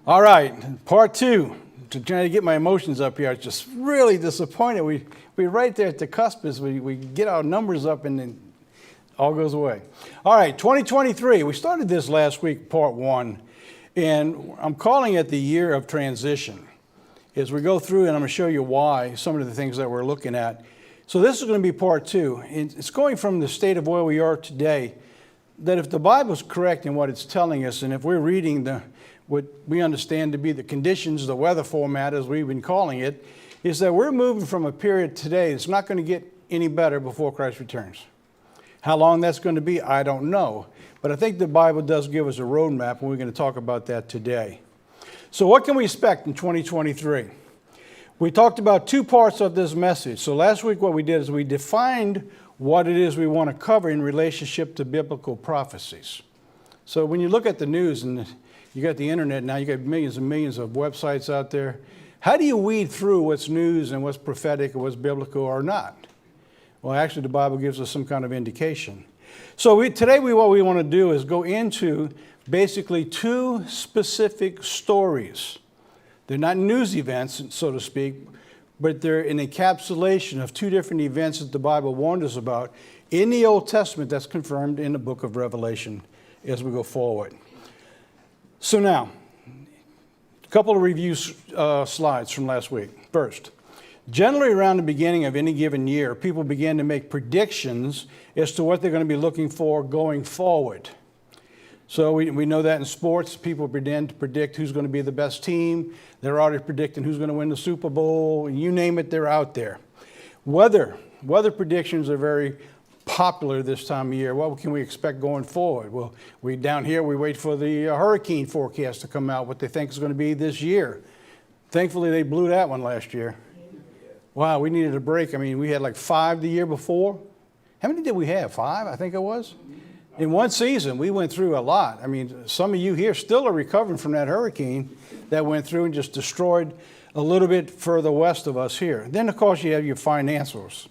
All right, part two. Trying to get my emotions up here. I was just really disappointed. We're right there at the cusp as we get our numbers up and then all goes away. All right, 2023. We started this last week, part one, and I'm calling it the year of transition. As we go through, and I'm going to show you why, some of the things that we're looking at. So this is going to be part two. It's going from the state of where we are today, that if the Bible's correct in what it's telling us, and if we're reading what we understand to be the conditions, the weather format, as we've been calling it, is that we're moving from a period today that's not going to get any better before Christ returns. How long that's going to be, I don't know. But I think the Bible does give us a roadmap, and we're going to talk about that today. So what can we expect in 2023? We talked about two parts of this message. So last week what we did is we defined what it is we want to cover in relationship to biblical prophecies. So when you look at the news and you got the internet now, you got millions and millions of websites out there. How do you weed through what's news and what's prophetic or what's biblical or not? Well, actually, the Bible gives us some kind of indication. So today what we want to do is go into basically two specific stories. They're not news events, so to speak, but they're an encapsulation of two different events that the Bible warned us about in the Old Testament that's confirmed in the book of Revelation as we go forward. So now, a couple of review slides from last week. First, generally around the beginning of any given year, people begin to make predictions as to what they're going to be looking for going forward. So we know that in sports, people begin to predict who's going to be the best team. They're already predicting who's going to win the Super Bowl. You name it, they're out there. Weather predictions are very popular this time of year. What can we expect going forward? Well, down here, we wait for the hurricane forecast to come out, what they think is going to be this year. Thankfully, they blew that one last year. Wow, we needed a break. I mean, we had like 5 the year before. How many did we have? 5, I think it was. In one season, we went through a lot. I mean, some of you here still are recovering from that hurricane that went through and just destroyed a little bit further west of us here. Then, of course, you have your financials.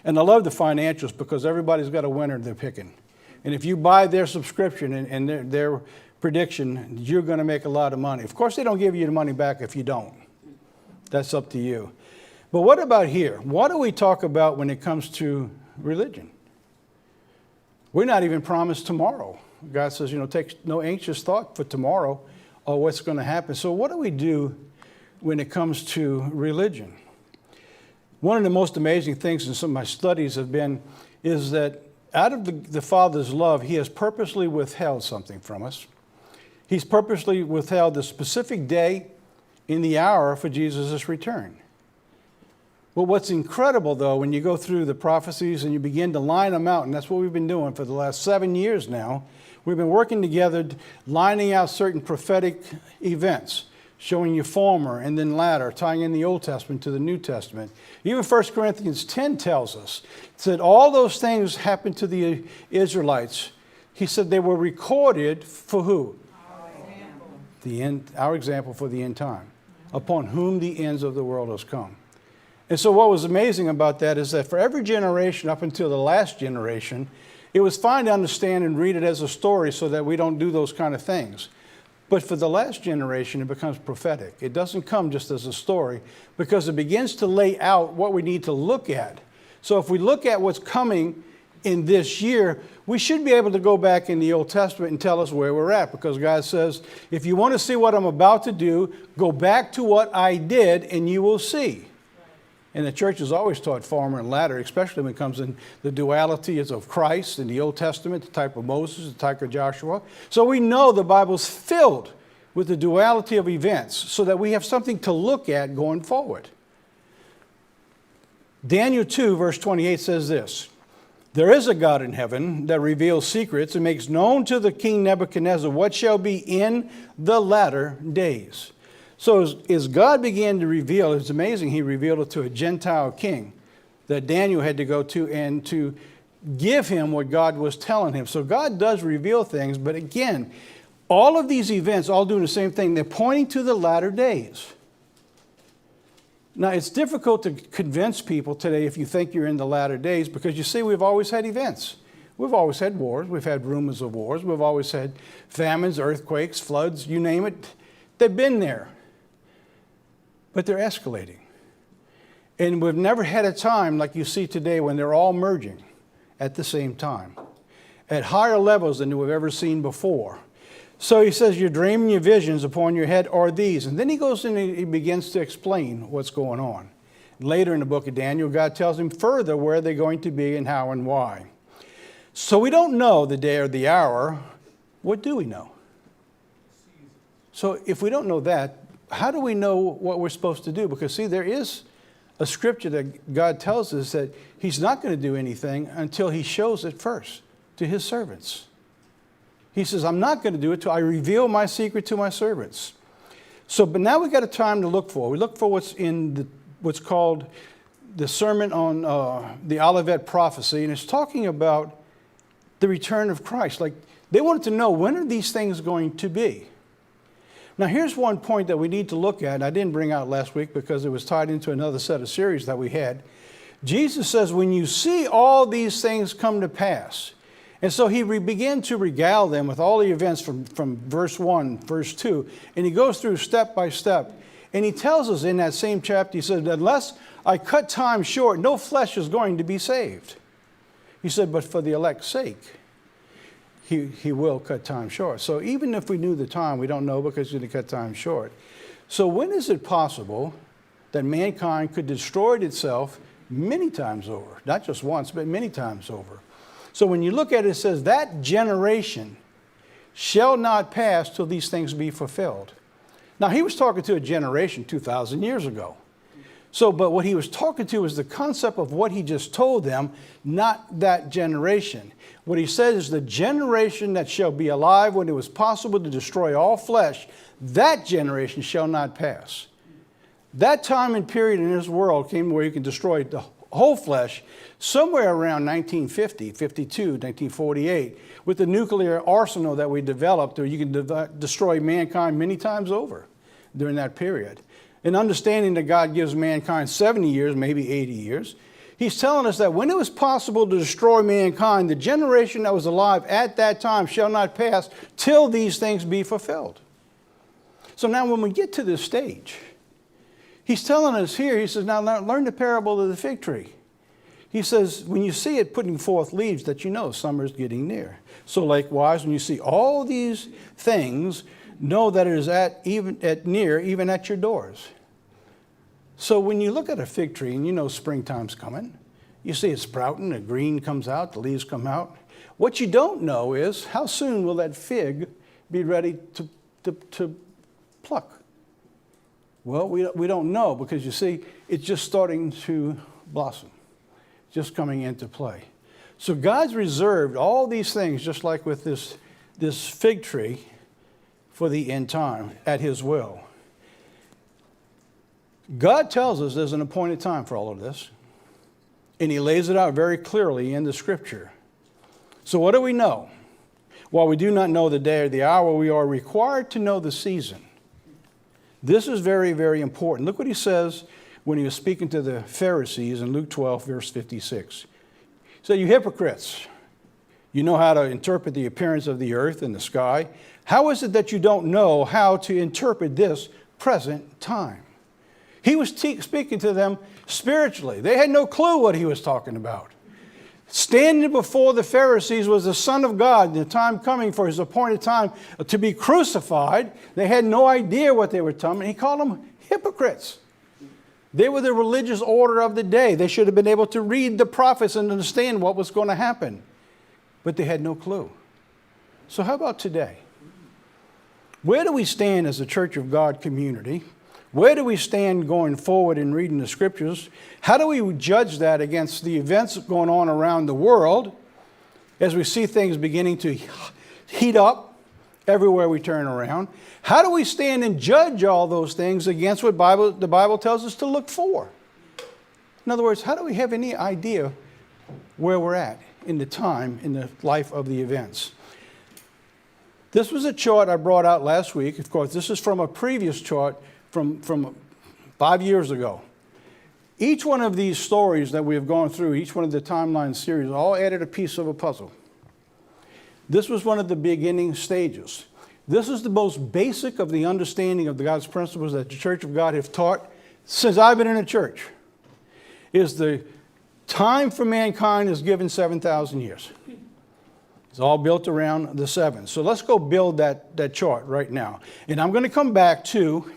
And I love the financials because everybody's got a winner they're picking. And if you buy their subscription and their prediction, you're going to make a lot of money. Of course, they don't give you the money back if you don't. That's up to you. But what about here? What do we talk about when it comes to religion? We're not even promised tomorrow. God says, take no anxious thought for tomorrow or what's going to happen. So what do we do when it comes to religion? One of the most amazing things in some of my studies is that out of the Father's love, He has purposely withheld something from us. He's purposely withheld the specific day in the hour for Jesus' return. Well, what's incredible, though, when you go through the prophecies and you begin to line them out, and that's what we've been doing for the last 7 years now, we've been working together, lining out certain prophetic events, showing you former and then latter, tying in the Old Testament to the New Testament. Even 1 Corinthians 10 tells us that all those things happened to the Israelites. He said they were recorded for who? Our example for the end time, upon whom the ends of the world has come. And so what was amazing about that is that for every generation up until the last generation, it was fine to understand and read it as a story so that we don't do those kind of things. But for the last generation, it becomes prophetic. It doesn't come just as a story because it begins to lay out what we need to look at. So if we look at what's coming in this year, we should be able to go back in the Old Testament and tell us where we're at, because God says, if you want to see what I'm about to do, go back to what I did and you will see. And the church has always taught former and latter, especially when it comes in the duality of Christ in the Old Testament, the type of Moses, the type of Joshua. So we know the Bible's filled with the duality of events so that we have something to look at going forward. Daniel 2, verse 28 says this, "There is a God in heaven that reveals secrets and makes known to the king Nebuchadnezzar what shall be in the latter days." So as God began to reveal, it's amazing, He revealed it to a Gentile king that Daniel had to go to and to give him what God was telling him. So God does reveal things, but again, all of these events all doing the same thing. They're pointing to the latter days. Now, it's difficult to convince people today if you think you're in the latter days because you see, we've always had events. We've always had wars. We've had rumors of wars. We've always had famines, earthquakes, floods, you name it. They've been there, but they're escalating. And we've never had a time like you see today when they're all merging at the same time, at higher levels than we've ever seen before. So he says, your dream and your visions upon your head are these. And then he goes in and he begins to explain what's going on. Later in the book of Daniel, God tells him further where they're going to be and how and why. So we don't know the day or the hour. What do we know? So if we don't know that, how do we know what we're supposed to do? Because see, there is a scripture that God tells us that he's not going to do anything until he shows it first to his servants. He says, I'm not going to do it till I reveal my secret to my servants. So, but now we've got a time to look for. We look for what's in what's called the Sermon on the Olivet Prophecy, and it's talking about the return of Christ. Like, they wanted to know, when are these things going to be? Now, here's one point that we need to look at, and I didn't bring out last week because it was tied into another set of series that we had. Jesus says, when you see all these things come to pass, and so he began to regale them with all the events from verse 1, verse 2, and he goes through step by step. And he tells us in that same chapter, he said, unless I cut time short, no flesh is going to be saved. He said, but for the elect's sake, he will cut time short. So even if we knew the time, we don't know because he's going to cut time short. So when is it possible that mankind could destroy itself many times over? Not just once, but many times over. So when you look at it, it says, that generation shall not pass till these things be fulfilled. Now, he was talking to a generation 2,000 years ago. So, but what he was talking to is the concept of what he just told them, not that generation. What he says is the generation that shall be alive when it was possible to destroy all flesh, that generation shall not pass. That time and period in this world came where you can destroy the whole flesh somewhere around 1950, 52, 1948, with the nuclear arsenal that we developed, or you can destroy mankind many times over during that period. And understanding that God gives mankind 70 years, maybe 80 years, he's telling us that when it was possible to destroy mankind, the generation that was alive at that time shall not pass till these things be fulfilled. So now when we get to this stage, he's telling us here, he says, now learn the parable of the fig tree. He says, when you see it putting forth leaves, that you know summer's getting near. So likewise, when you see all these things, know that it is near, even at your doors. So when you look at a fig tree and you know springtime's coming, you see it sprouting, the green comes out, the leaves come out. What you don't know is how soon will that fig be ready to pluck? Well, we don't know because you see, it's just starting to blossom, just coming into play. So God's reserved all these things, just like with this fig tree, for the end time at his will. God tells us there's an appointed time for all of this, and he lays it out very clearly in the scripture. So what do we know? While we do not know the day or the hour, we are required to know the season. This is very, very important. Look what he says when he was speaking to the Pharisees in Luke 12, verse 56. He said, you hypocrites, you know how to interpret the appearance of the earth and the sky. How is it that you don't know how to interpret this present time? He was speaking to them spiritually. They had no clue what he was talking about. Standing before the Pharisees was the Son of God, the time coming for his appointed time to be crucified. They had no idea what they were telling him. He called them hypocrites. They were the religious order of the day. They should have been able to read the prophets and understand what was going to happen. But they had no clue. So how about today? Where do we stand as a Church of God community? Where do we stand going forward in reading the scriptures? How do we judge that against the events going on around the world as we see things beginning to heat up everywhere we turn around? How do we stand and judge all those things against what the Bible tells us to look for? In other words, how do we have any idea where we're at in the time, in the life of the events? This was a chart I brought out last week. Of course, this is from a previous chart from 5 years ago. Each one of these stories that we have gone through, each one of the timeline series, all added a piece of a puzzle. This was one of the beginning stages. This is the most basic of the understanding of the God's principles that the Church of God have taught since I've been in the church, is the time for mankind is given 7,000 years. It's all built around the 7. So let's go build that chart right now. And I'm going to come back to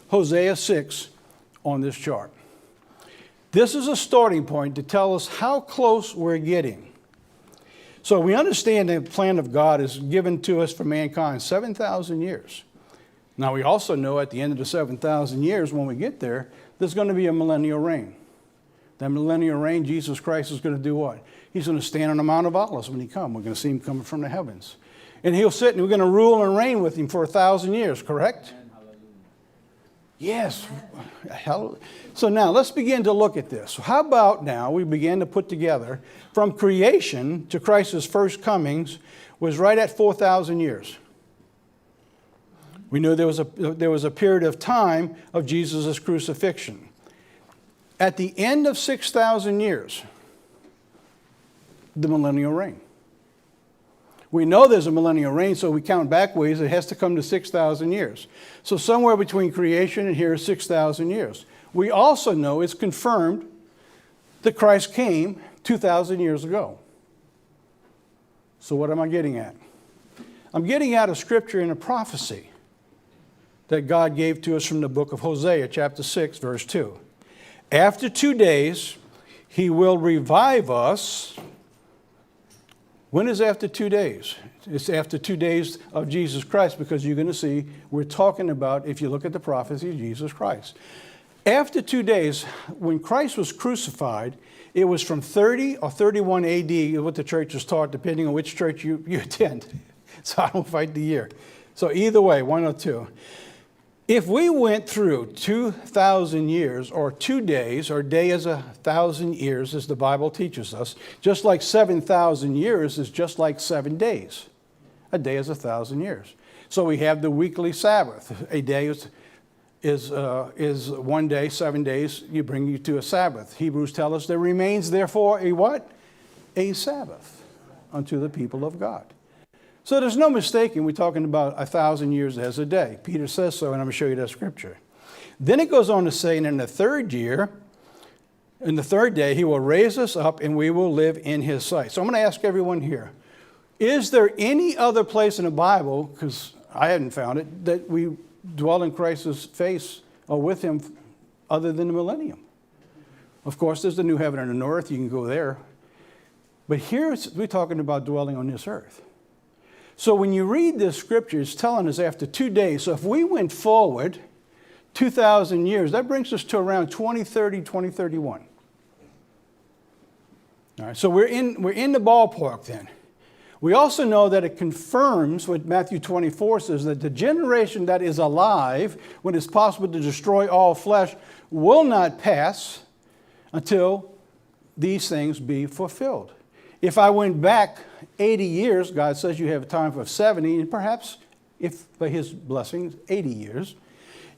Hosea 6 on this chart. This is a starting point to tell us how close we're getting. So we understand the plan of God is given to us for mankind 7,000 years. Now we also know at the end of the 7,000 years, when we get there, there's going to be a millennial reign. That millennial reign, Jesus Christ is going to do what? He's going to stand on the Mount of Olives when he comes. We're going to see him coming from the heavens. And he'll sit and we're going to rule and reign with him for 1,000 years, correct? Yes. So now let's begin to look at this. So how about now we begin to put together from creation to Christ's first comings was right at 4,000 years. We knew there was a period of time of Jesus' crucifixion. At the end of 6,000 years, the millennial reign. We know there's a millennial reign, so we count back ways. It has to come to 6,000 years. So somewhere between creation and here is 6,000 years. We also know it's confirmed that Christ came 2,000 years ago. So what am I getting at? I'm getting at a scripture and a prophecy that God gave to us from the book of Hosea, chapter 6, verse 2. After 2 days, he will revive us. When is after 2 days? It's after 2 days of Jesus Christ, because you're going to see we're talking about, if you look at the prophecy, Jesus Christ. After 2 days, when Christ was crucified, it was from 30 or 31 AD, what the church is taught, depending on which church you attend. So I don't fight the year. So either way, 1 or 2. If we went through 2,000 years, or 2 days, or day is 1,000 years, as the Bible teaches us, just like 7,000 years is just like 7 days. A day is 1,000 years. So we have the weekly Sabbath. A day is 1 day, 7 days, you bring you to a Sabbath. Hebrews tell us there remains therefore a what? A Sabbath unto the people of God. So there's no mistaking we're talking about 1,000 years as a day. Peter says so, and I'm going to show you that scripture. Then it goes on to say, and in the third year, in the third day, he will raise us up and we will live in his sight. So I'm going to ask everyone here, is there any other place in the Bible, because I hadn't found it, that we dwell in Christ's face or with him other than the millennium? Of course, there's the new heaven and the new earth. You can go there. But here we're talking about dwelling on this earth. So when you read this scripture, it's telling us after 2 days. So if we went forward 2,000 years, that brings us to around 2030, 2031. All right, so we're in the ballpark then. We also know that it confirms what Matthew 24 says, that the generation that is alive, when it's possible to destroy all flesh, will not pass until these things be fulfilled. If I went back 80 years, God says you have a time of 70, and perhaps, if by his blessings, 80 years,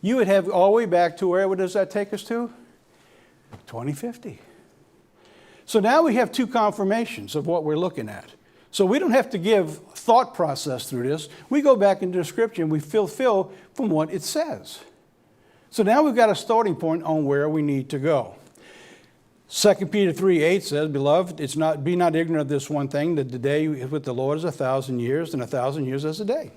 you would have all the way back to where does that take us to? 2050. So now we have two confirmations of what we're looking at. So we don't have to give thought process through this. We go back into the scripture and we fulfill from what it says. So now we've got a starting point on where we need to go. 2 Peter 3:8 says, Beloved, be not ignorant of this one thing, that the day with the Lord is 1,000 years, and 1,000 years as a day.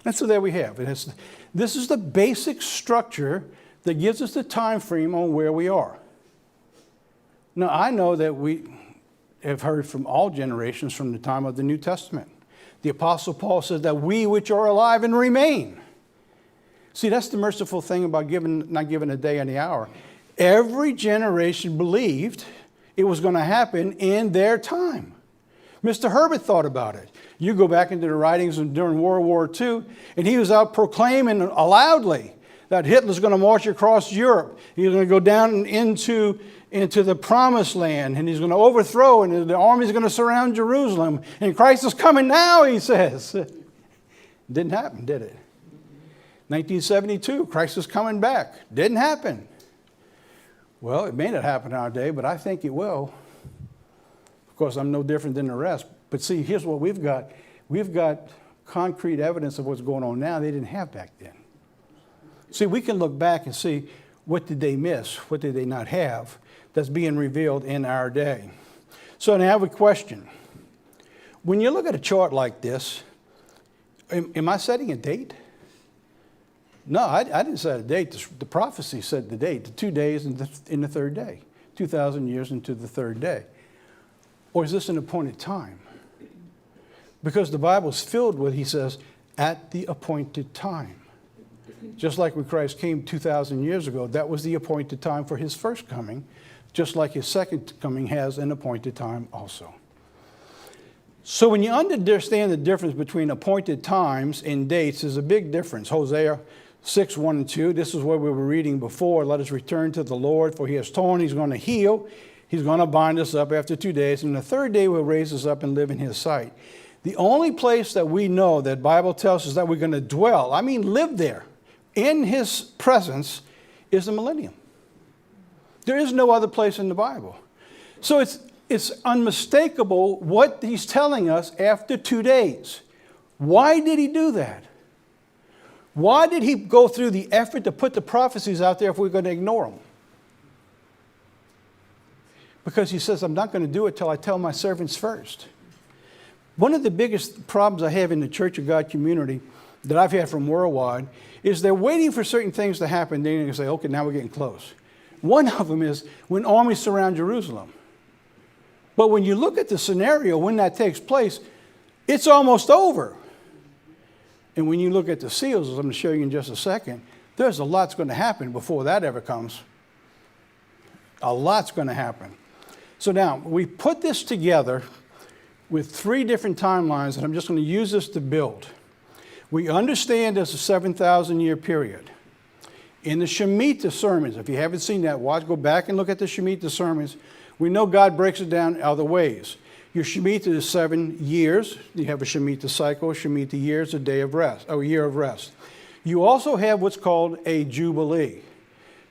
And so there we have. This is the basic structure that gives us the time frame on where we are. Now, I know that we have heard from all generations from the time of the New Testament. The Apostle Paul says that we which are alive and remain. See, that's the merciful thing about not giving a day and the hour. Every generation believed it was going to happen in their time. Mr. Herbert thought about it. You go back into the writings during World War II, and he was out proclaiming loudly that Hitler's going to march across Europe. He's going to go down into the promised land, and he's going to overthrow, and the army's going to surround Jerusalem. And Christ is coming now, he says. Didn't happen, did it? 1972, Christ is coming back. Didn't happen. Well, it may not happen in our day, but I think it will. Of course, I'm no different than the rest. But see, here's what we've got. We've got concrete evidence of what's going on now they didn't have back then. See, we can look back and see what did they miss, what did they not have that's being revealed in our day. So now I have a question. When you look at a chart like this, am I setting a date? No, I didn't set a date. The prophecy said the date, the 2 days in the third day, 2,000 years into the third day. Or is this an appointed time? Because the Bible is filled with, he says, at the appointed time. Just like when Christ came 2,000 years ago, that was the appointed time for his first coming, just like his second coming has an appointed time also. So when you understand the difference between appointed times and dates, there's a big difference. Hosea 6, 1 and 2, this is what we were reading before. Let us return to the Lord, for he has torn, he's going to heal. He's going to bind us up after 2 days, and the third day we'll raise us up and live in his sight. The only place that we know that Bible tells us that we're going to dwell, I mean live there, in his presence, is the millennium. There is no other place in the Bible. So it's unmistakable what he's telling us after 2 days. Why did he do that? Why did he go through the effort to put the prophecies out there if we're going to ignore them? Because he says, I'm not going to do it till I tell my servants first. One of the biggest problems I have in the Church of God community that I've had from worldwide is they're waiting for certain things to happen. Then they say, okay, now we're getting close. One of them is when armies surround Jerusalem. But when you look at the scenario when that takes place, it's almost over. And when you look at the seals, as I'm going to show you in just a second, there's a lot's going to happen before that ever comes. A lot's going to happen. So now, we put this together with 3 different timelines, and I'm just going to use this to build. We understand there's a 7,000-year period. In the Shemitah sermons, if you haven't seen that, go back and look at the Shemitah sermons. We know God breaks it down other ways. Your Shemitah is 7 years. You have a Shemitah cycle. Shemitah year is a day of rest, or a year of rest. You also have what's called a Jubilee,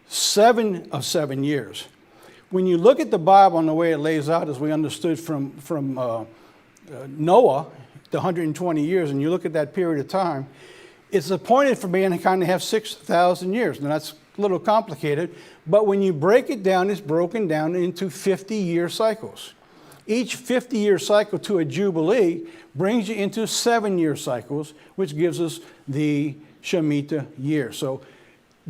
7 of 7 years. When you look at the Bible and the way it lays out, as we understood from Noah, the 120 years, and you look at that period of time, it's appointed for mankind to have 6,000 years. Now, that's a little complicated, but when you break it down, it's broken down into 50-year cycles. Each 50-year cycle to a Jubilee brings you into 7-year cycles, which gives us the Shemitah year. So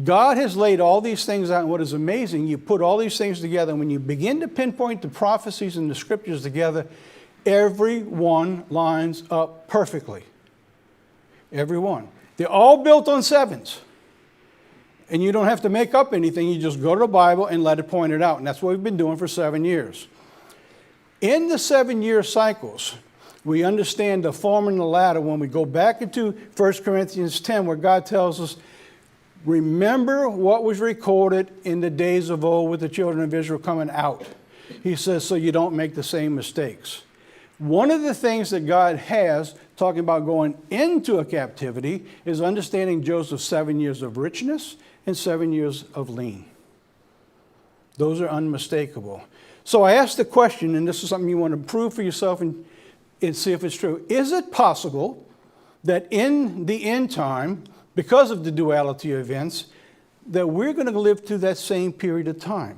God has laid all these things out, and what is amazing, you put all these things together, and when you begin to pinpoint the prophecies and the scriptures together, every one lines up perfectly. Every one. They're all built on 7s. And you don't have to make up anything. You just go to the Bible and let it point it out. And that's what we've been doing for 7 years. In the 7-year cycles, we understand the form and the ladder when we go back into 1 Corinthians 10, where God tells us, remember what was recorded in the days of old with the children of Israel coming out. He says, so you don't make the same mistakes. One of the things that God has, talking about going into a captivity, is understanding Joseph's 7 years of richness and 7 years of lean. Those are unmistakable. So I asked the question, and this is something you want to prove for yourself and see if it's true. Is it possible that in the end time, because of the duality of events, that we're going to live through that same period of time?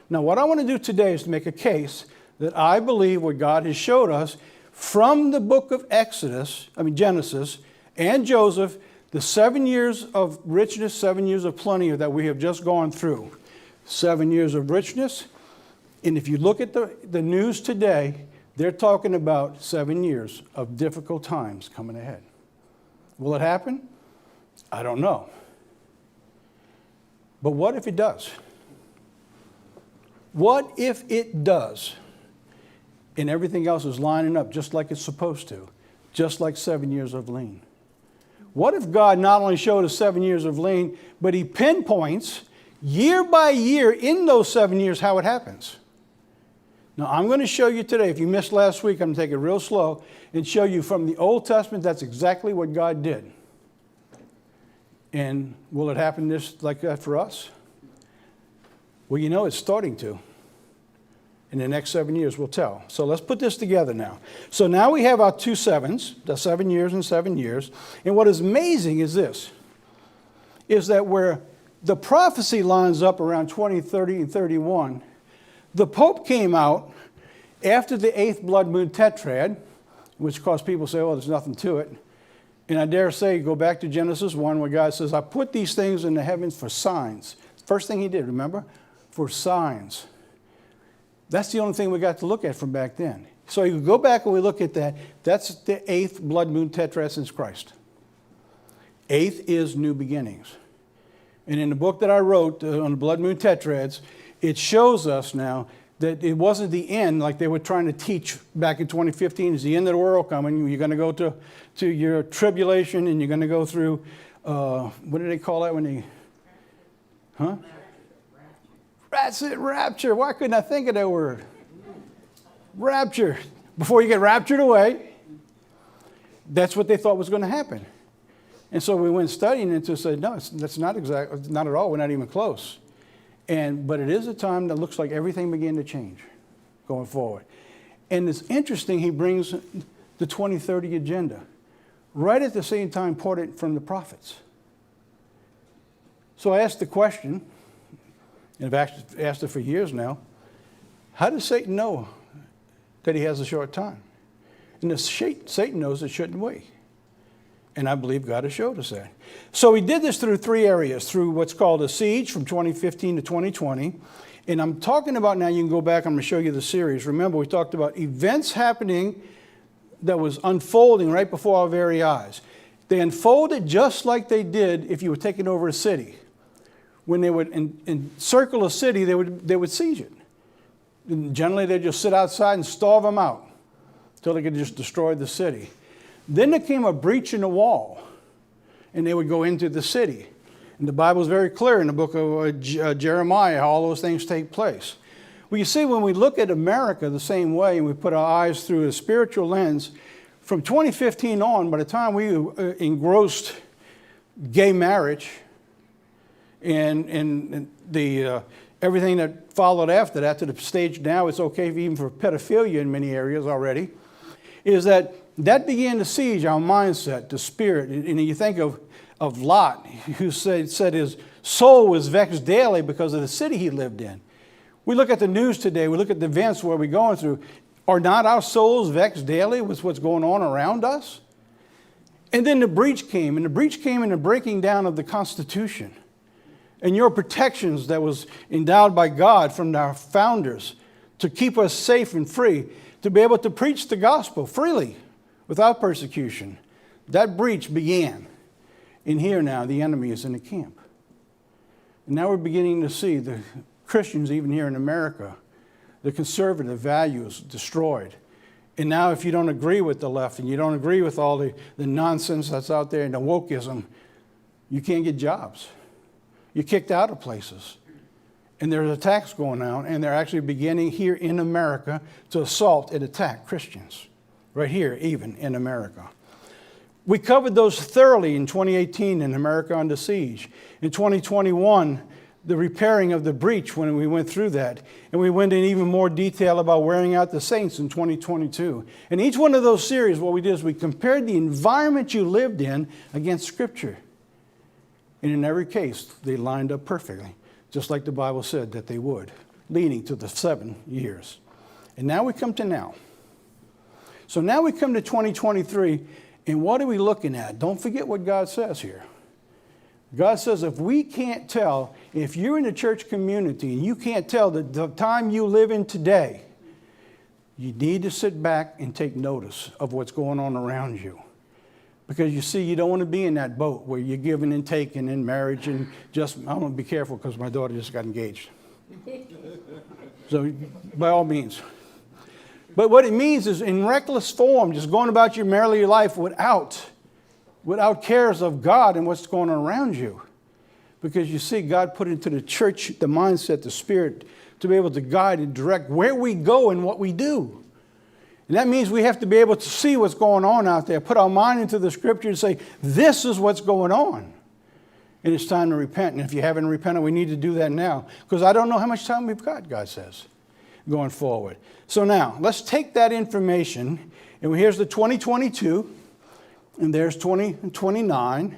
Now, what I want to do today is to make a case that I believe what God has showed us from the book of Genesis, and Joseph, the 7 years of richness, 7 years of plenty that we have just gone through. 7 years of richness. And if you look at the news today, they're talking about 7 years of difficult times coming ahead. Will it happen? I don't know. But what if it does? What if it does? And everything else is lining up just like it's supposed to, just like 7 years of lean. What if God not only showed us 7 years of lean, but he pinpoints year by year in those 7 years how it happens? Now, I'm going to show you today, if you missed last week, I'm going to take it real slow and show you from the Old Testament that's exactly what God did. And will it happen like that for us? Well, you know it's starting to. In the next 7 years will tell. So let's put this together now. So now we have our 2 7s, the 7 years and 7 years. And what is amazing is this, is that where the prophecy lines up around 20, 30, and 31, the Pope came out after the 8th blood moon tetrad, which caused people to say, oh, there's nothing to it. And I dare say, go back to Genesis 1, where God says, I put these things in the heavens for signs. First thing he did, remember? For signs. That's the only thing we got to look at from back then. So you go back and we look at that. That's the 8th blood moon tetrad since Christ. 8th is new beginnings. And in the book that I wrote on the blood moon tetrads, it shows us now that it wasn't the end like they were trying to teach back in 2015. It's the end of the world coming. You're going to go to your tribulation, and you're going to go through, what do they call that when they, huh? That's it, rapture. Why couldn't I think of that word? Rapture. Before you get raptured away, that's what they thought was going to happen. And so we went studying into it and said, no, that's not exactly, not at all. We're not even close. But it is a time that looks like everything began to change going forward. And it's interesting, he brings the 2030 agenda right at the same time quoted from the prophets. So I asked the question, and I've asked it for years now, how does Satan know that he has a short time? And Satan knows it, shouldn't we? And I believe God has showed us that. So we did this through 3 areas, through what's called a siege from 2015 to 2020. And I'm talking about now, you can go back, I'm going to show you the series. Remember, we talked about events happening that was unfolding right before our very eyes. They unfolded just like they did if you were taking over a city. When they would encircle a city, they would siege it. And generally, they'd just sit outside and starve them out until they could just destroy the city. Then there came a breach in the wall, and they would go into the city. And the Bible is very clear in the book of Jeremiah how all those things take place. Well, you see, when we look at America the same way, and we put our eyes through a spiritual lens, from 2015 on, by the time we engrossed gay marriage and the everything that followed after that, to the stage now it's okay even for pedophilia in many areas already, is that began to siege our mindset, the spirit. And you think of Lot, who said his soul was vexed daily because of the city he lived in. We look at the news today, we look at the events where we're going through. Are not our souls vexed daily with what's going on around us? And then the breach came, and the breach came in the breaking down of the Constitution and your protections that was endowed by God from our founders to keep us safe and free, to be able to preach the gospel freely without persecution. That breach began. And here now, the enemy is in the camp. And now we're beginning to see the Christians, even here in America, the conservative values destroyed. And now if you don't agree with the left and you don't agree with all the nonsense that's out there and the wokeism, you can't get jobs. You're kicked out of places. And there's attacks going on, and they're actually beginning here in America to assault and attack Christians. Right here, even in America. We covered those thoroughly in 2018 in America Under Siege. In 2021, the repairing of the breach when we went through that. And we went in even more detail about wearing out the saints in 2022. And each one of those series, what we did is we compared the environment you lived in against Scripture. And in every case, they lined up perfectly, just like the Bible said that they would, leading to the 7 years. And now we come to now. So now we come to 2023, and what are we looking at? Don't forget what God says here. God says if we can't tell, if you're in a church community and you can't tell the time you live in today, you need to sit back and take notice of what's going on around you. Because you see, you don't want to be in that boat where you're giving and taking in marriage and just, I want to be careful because my daughter just got engaged. So by all means. But what it means is in reckless form, just going about your merely life without cares of God and what's going on around you. Because you see, God put into the church the mindset, the spirit, to be able to guide and direct where we go and what we do. And that means we have to be able to see what's going on out there, put our mind into the Scripture and say, this is what's going on. And it's time to repent. And if you haven't repented, we need to do that now. Because I don't know how much time we've got, God says. going forward. So now, let's take that information, and here's the 2022, and there's 2029,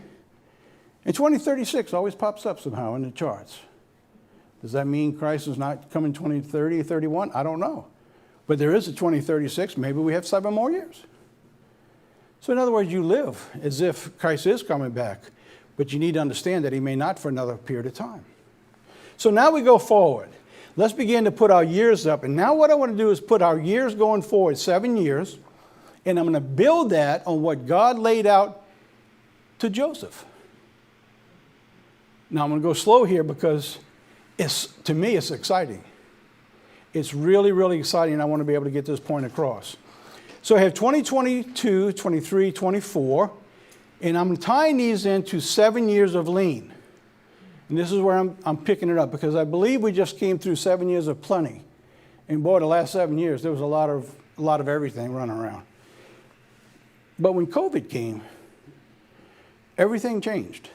and 2036 always pops up somehow in the charts. Does that mean Christ is not coming 2030 or 31? I don't know. But there is a 2036. Maybe we have 7 more years. So in other words, you live as if Christ is coming back, but you need to understand that he may not for another period of time. So now we go forward. Let's begin to put our years up. And now what I want to do is put our years going forward, 7 years, and I'm going to build that on what God laid out to Joseph. Now I'm going to go slow here because to me it's exciting. It's really, really exciting, and I want to be able to get this point across. So I have 2022, 23, 24, and I'm tying these into 7 years of lean. And this is where I'm picking it up, because I believe we just came through 7 years of plenty. And boy, the last 7 years, there was a lot of everything running around. But when COVID came, everything changed.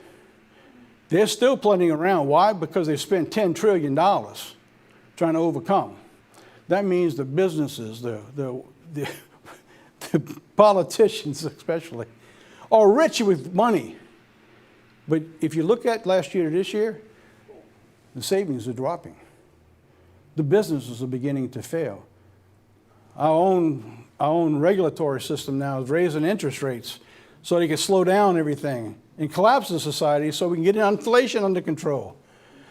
There's still plenty around. Why? Because they spent $10 trillion trying to overcome. That means the businesses, the politicians especially, are rich with money. But if you look at last year to this year, the savings are dropping. The businesses are beginning to fail. Our own regulatory system now is raising interest rates so they can slow down everything and collapse the society so we can get inflation under control.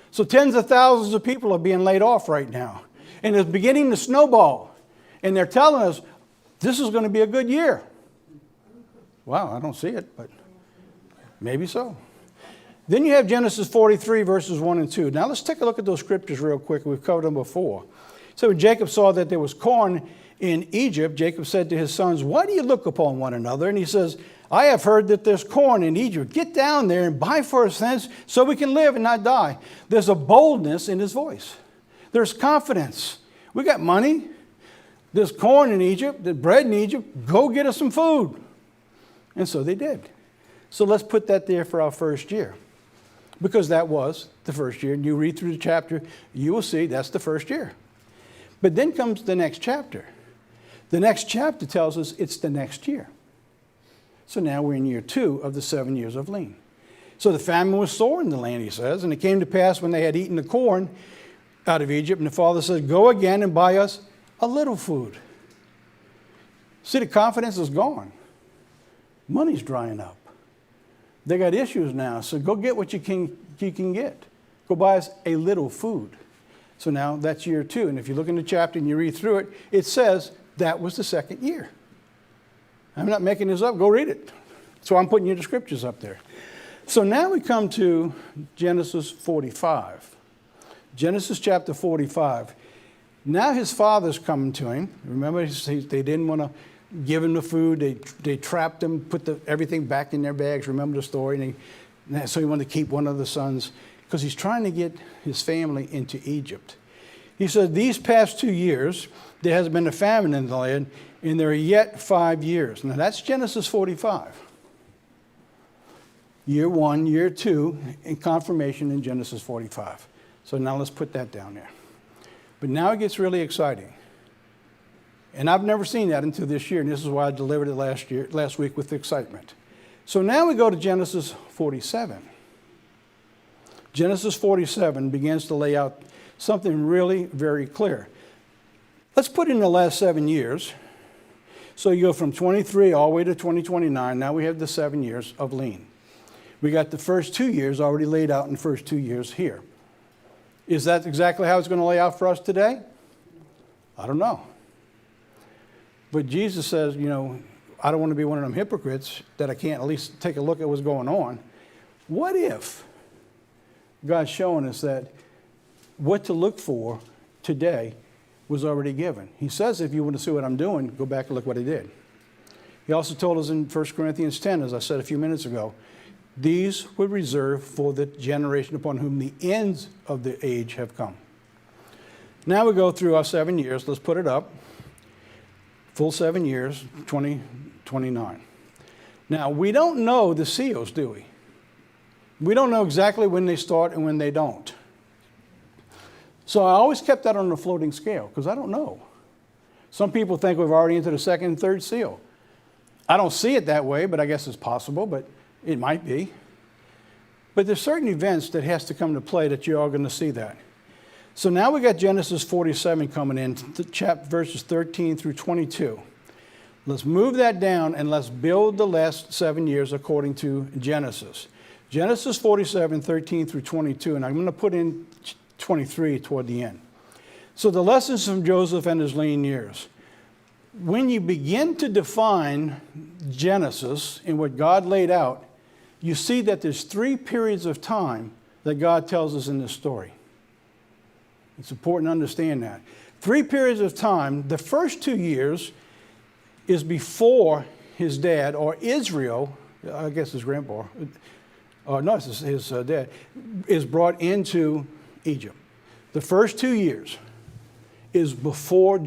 So tens of thousands of people are being laid off right now. And it's beginning to snowball. And they're telling us this is going to be a good year. Wow, I don't see it, but maybe so. Then you have Genesis 43, verses 1 and 2. Now let's take a look at those scriptures real quick. We've covered them before. So when Jacob saw that there was corn in Egypt, Jacob said to his sons, "Why do you look upon one another?" And he says, "I have heard that there's corn in Egypt. Get down there and buy for us thence so we can live and not die." There's a boldness in his voice. There's confidence. We got money. There's corn in Egypt. There's bread in Egypt. Go get us some food. And so they did. So let's put that there for our first year, because that was the first year. And you read through the chapter, you will see that's the first year. But then comes the next chapter. The next chapter tells us it's the next year. So now we're in year 2 of the 7 years of lean. So the famine was sore in the land, he says, and it came to pass when they had eaten the corn out of Egypt, and the father said, "Go again and buy us a little food." See, the confidence is gone. Money's drying up. They got issues now, so go get what you can get. Go buy us a little food. So now that's year 2, and if you look in the chapter and you read through it, it says that was the second year. I'm not making this up. Go read it. So I'm putting you the scriptures up there. So now we come to Genesis 45. Genesis chapter 45. Now his father's coming to him. Remember, they didn't want to give him the food. They trapped him, put everything back in their bags. Remember the story? So he wanted to keep one of the sons because he's trying to get his family into Egypt. He said, "These past 2 years, there has been a famine in the land, and there are yet 5 years." Now that's Genesis 45. Year 1, year 2, and confirmation in Genesis 45. So now let's put that down there. But now it gets really exciting. And I've never seen that until this year, and this is why I delivered it last week with excitement. So now we go to Genesis 47. Genesis 47 begins to lay out something really very clear. Let's put in the last 7 years. So you go from 23 all the way to 2029. Now we have the 7 years of lean. We got the first 2 years already laid out in the first 2 years here. Is that exactly how it's going to lay out for us today? I don't know. But Jesus says, I don't want to be one of them hypocrites that I can't at least take a look at what's going on. What if God's showing us that what to look for today was already given? He says, if you want to see what I'm doing, go back and look what he did. He also told us in 1 Corinthians 10, as I said a few minutes ago, these were reserved for the generation upon whom the ends of the age have come. Now we go through our 7 years. Let's put it up. Full 7 years, 2029. Now, we don't know the seals, do we? We don't know exactly when they start and when they don't. So I always kept that on the floating scale because I don't know. Some people think we've already entered the second and third seal. I don't see it that way, but I guess it's possible, but it might be. But there's certain events that has to come to play that you're all going to see that. So now we got Genesis 47 coming in, verses 13 through 22. Let's move that down and let's build the last 7 years according to Genesis. Genesis 47, 13 through 22, and I'm going to put in 23 toward the end. So the lessons from Joseph and his lean years. When you begin to define Genesis and what God laid out, you see that there's 3 periods of time that God tells us in this story. It's important to understand that. 3 periods of time. The first 2 years is before his dad, or Israel, I guess his grandpa, no, it's his dad, is brought into Egypt. The first 2 years is before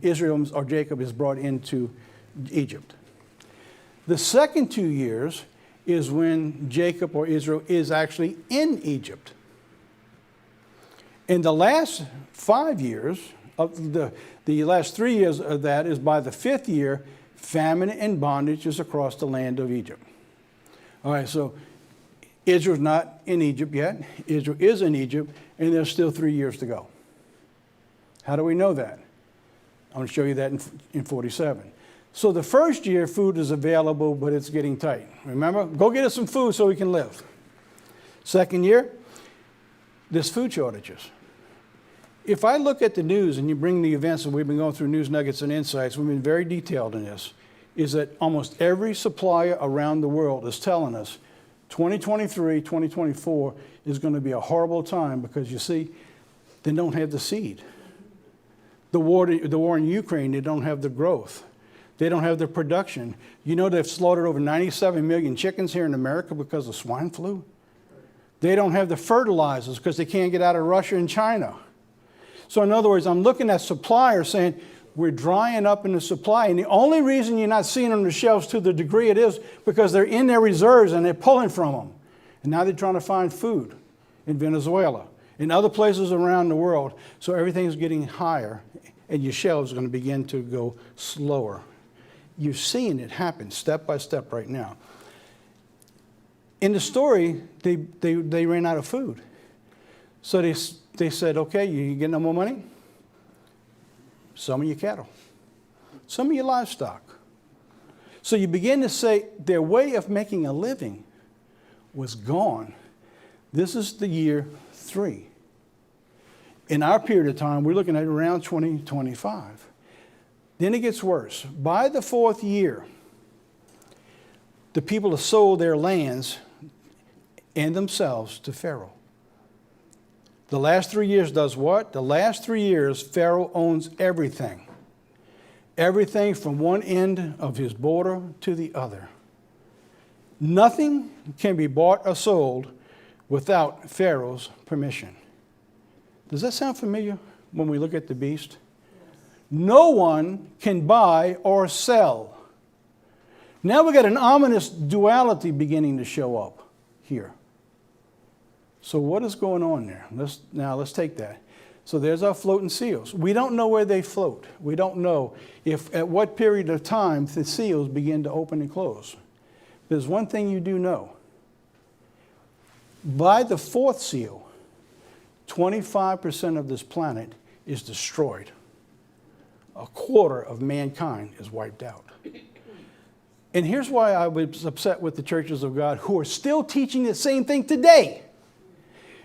Israel or Jacob is brought into Egypt. The second 2 years is when Jacob or Israel is actually in Egypt. In the last 5 years, of the last 3 years of that is by the 5th year, famine and bondage is across the land of Egypt. All right, so Israel's not in Egypt yet. Israel is in Egypt, and there's still 3 years to go. How do we know that? I'm going to show you that in 47. So the first year, food is available, but it's getting tight. Remember? Go get us some food so we can live. Second year, there's food shortages. If I look at the news and you bring the events that we've been going through, News Nuggets and Insights, we've been very detailed in this, is that almost every supplier around the world is telling us 2023, 2024 is going to be a horrible time because, you see, they don't have the seed. The war in Ukraine, they don't have the growth. They don't have the production. You know they've slaughtered over 97 million chickens here in America because of swine flu? They don't have the fertilizers because they can't get out of Russia and China. So in other words, I'm looking at suppliers saying, we're drying up in the supply. And the only reason you're not seeing them on the shelves to the degree it is because they're in their reserves and they're pulling from them. And now they're trying to find food in Venezuela, in other places around the world. So everything's getting higher and your shelves are going to begin to go slower. You're seeing it happen step by step right now. In the story, they ran out of food. So they said, okay, you get no more money? Some of your cattle, some of your livestock. So you begin to say their way of making a living was gone. This is the year 3. In our period of time, we're looking at around 2025. Then it gets worse. By the 4th year, the people have sold their lands and themselves to Pharaoh. The last 3 years does what? The last 3 years, Pharaoh owns everything. Everything from one end of his border to the other. Nothing can be bought or sold without Pharaoh's permission. Does that sound familiar when we look at the beast? No one can buy or sell. Now we got an ominous duality beginning to show up here. So what is going on there? Let's take that. So there's our floating seals. We don't know where they float. We don't know at what period of time the seals begin to open and close. There's one thing you do know. By the 4th seal, 25% of this planet is destroyed. A quarter of mankind is wiped out. And here's why I was upset with the churches of God who are still teaching the same thing today.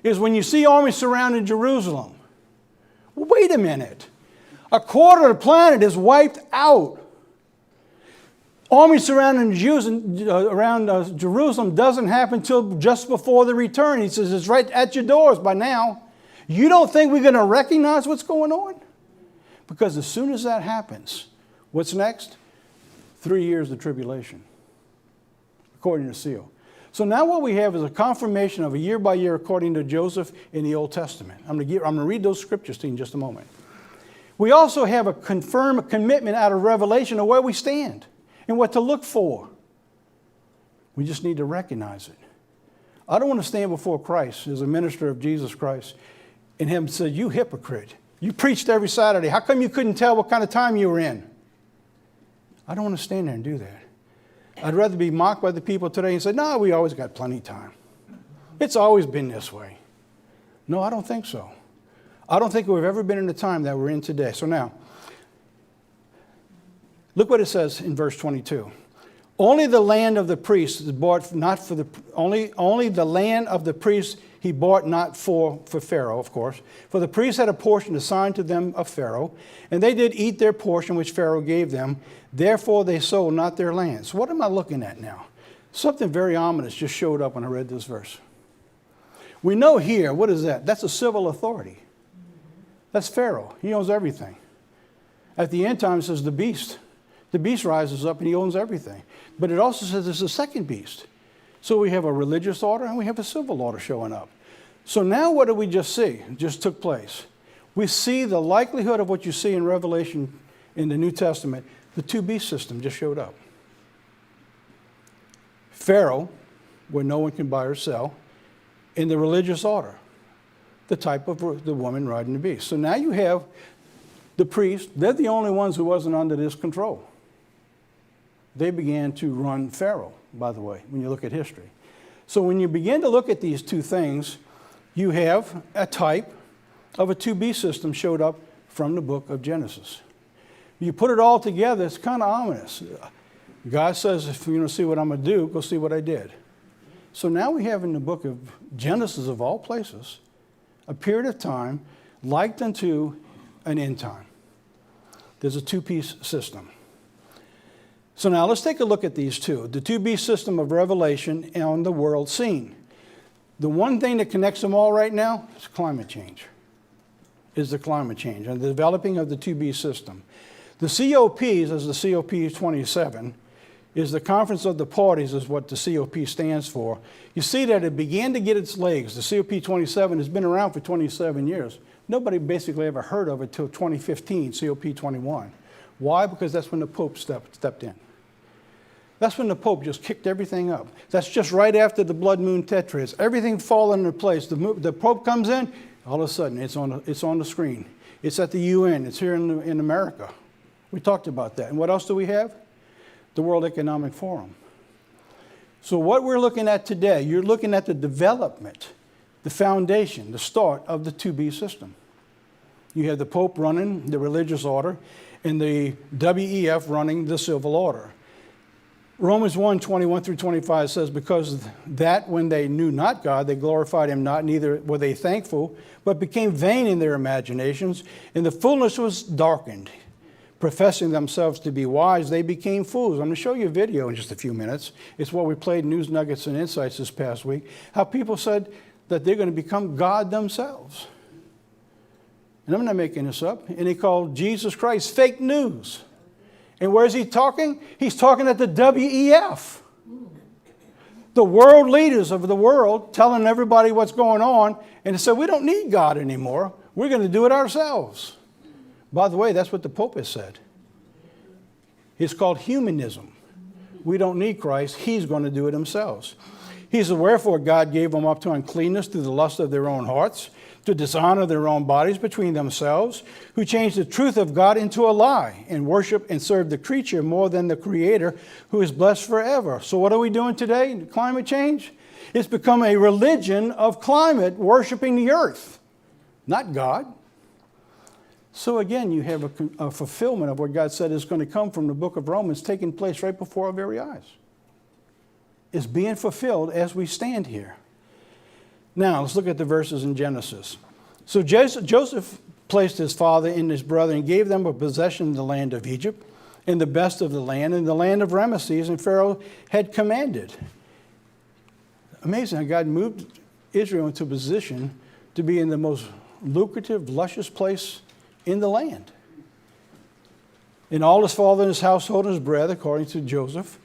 Is when you see armies surrounding Jerusalem. Well, wait a minute. A quarter of the planet is wiped out. Armies surrounding Jerusalem doesn't happen until just before the return. He says it's right at your doors by now. You don't think we're going to recognize what's going on? Because as soon as that happens, what's next? 3 years of tribulation, according to Seal. So now what we have is a confirmation of a year by year according to Joseph in the Old Testament. I'm going to read those scriptures to you in just a moment. We also have a confirmed commitment out of Revelation of where we stand and what to look for. We just need to recognize it. I don't want to stand before Christ as a minister of Jesus Christ And him said, you hypocrite. You preached every Saturday. How come you couldn't tell what kind of time you were in? I don't want to stand there and do that. I'd rather be mocked by the people today and say, no, we always got plenty of time. It's always been this way. No, I don't think so. I don't think we've ever been in the time that we're in today. So now, look what it says in verse 22. Only the land of the priests is bought not for the only the land of the priests he bought not for Pharaoh, of course. For the priests had a portion assigned to them of Pharaoh, and they did eat their portion which Pharaoh gave them. Therefore they sold not their land. So what am I looking at now? Something very ominous just showed up when I read this verse. We know here, what is that? That's a civil authority. That's Pharaoh. He owns everything. At the end time, it says the beast. The beast rises up and he owns everything. But it also says there's a second beast. So we have a religious order and we have a civil order showing up. So now what do we just see? It just took place. We see the likelihood of what you see in Revelation in the New Testament. The two beast system just showed up. Pharaoh, where no one can buy or sell, in the religious order, the type of the woman riding the beast. So now you have the priests. They're the only ones who wasn't under this control. They began to run Pharaoh, by the way, when you look at history. So when you begin to look at these two things, you have a type of a 2B system showed up from the book of Genesis. You put it all together, it's kind of ominous. God says, if you want to see what I'm going to do, go see what I did. So now we have in the book of Genesis, of all places, a period of time likened unto an end time. There's a two-piece system. So now let's take a look at these two. The 2B system of Revelation on the world scene. The one thing that connects them all right now is climate change. Is the climate change and the developing of the 2B system. The COPs, as the COP27, is the Conference of the Parties, is what the COP stands for. You see that it began to get its legs. The COP27 has been around for 27 years. Nobody basically ever heard of it until 2015, COP21. Why? Because that's when the Pope stepped in. That's when the Pope just kicked everything up. That's just right after the blood moon tetrads. Everything falling into place. The Pope comes in, all of a sudden it's on the screen. It's at the UN. It's here in America. We talked about that. And what else do we have? The World Economic Forum. So what we're looking at today, you're looking at the development, the foundation, the start of the 2B system. You have the Pope running the religious order and the WEF running the civil order. Romans 1:21 through 25 says, because that when they knew not God, they glorified him not, neither were they thankful, but became vain in their imaginations, and the fullness was darkened. Professing themselves to be wise, they became fools. I'm going to show you a video in just a few minutes. It's what we played in News Nuggets and Insights this past week, how people said that they're going to become God themselves. And I'm not making this up. And he called Jesus Christ fake news. And where is he talking? He's talking at the WEF. The world leaders of the world telling everybody what's going on. And they said, we don't need God anymore. We're going to do it ourselves. By the way, that's what the Pope has said. It's called humanism. We don't need Christ. He's going to do it himself. He said, wherefore God gave them up to uncleanness through the lust of their own hearts, to dishonor their own bodies between themselves, who changed the truth of God into a lie, and worship and serve the creature more than the Creator, who is blessed forever. So what are we doing today? Climate change? It's become a religion of climate, worshiping the earth, not God. So again, you have a fulfillment of what God said is going to come from the book of Romans, taking place right before our very eyes. It's being fulfilled as we stand here. Now, let's look at the verses in Genesis. So Joseph placed his father and his brother and gave them a possession in the land of Egypt, in the best of the land, in the land of Ramesses, and Pharaoh had commanded. Amazing how God moved Israel into a position to be in the most lucrative, luscious place in the land. And all his father and his household and his bread, according to Joseph.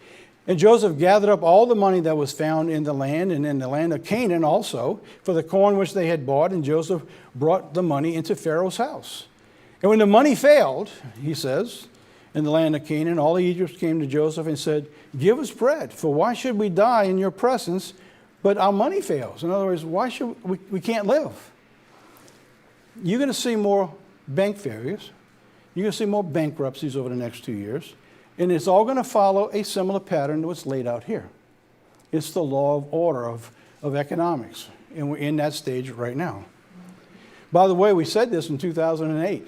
And Joseph gathered up all the money that was found in the land and in the land of Canaan also for the corn which they had bought. And Joseph brought the money into Pharaoh's house. And when the money failed, he says, in the land of Canaan, all the Egyptians came to Joseph and said, give us bread, for why should we die in your presence, but our money fails? In other words, why should we can't live? you're going to see more bank failures. You're going to see more bankruptcies over the next 2 years. And it's all going to follow a similar pattern to what's laid out here. It's the law of order of economics. And we're in that stage right now. By the way, we said this in 2008.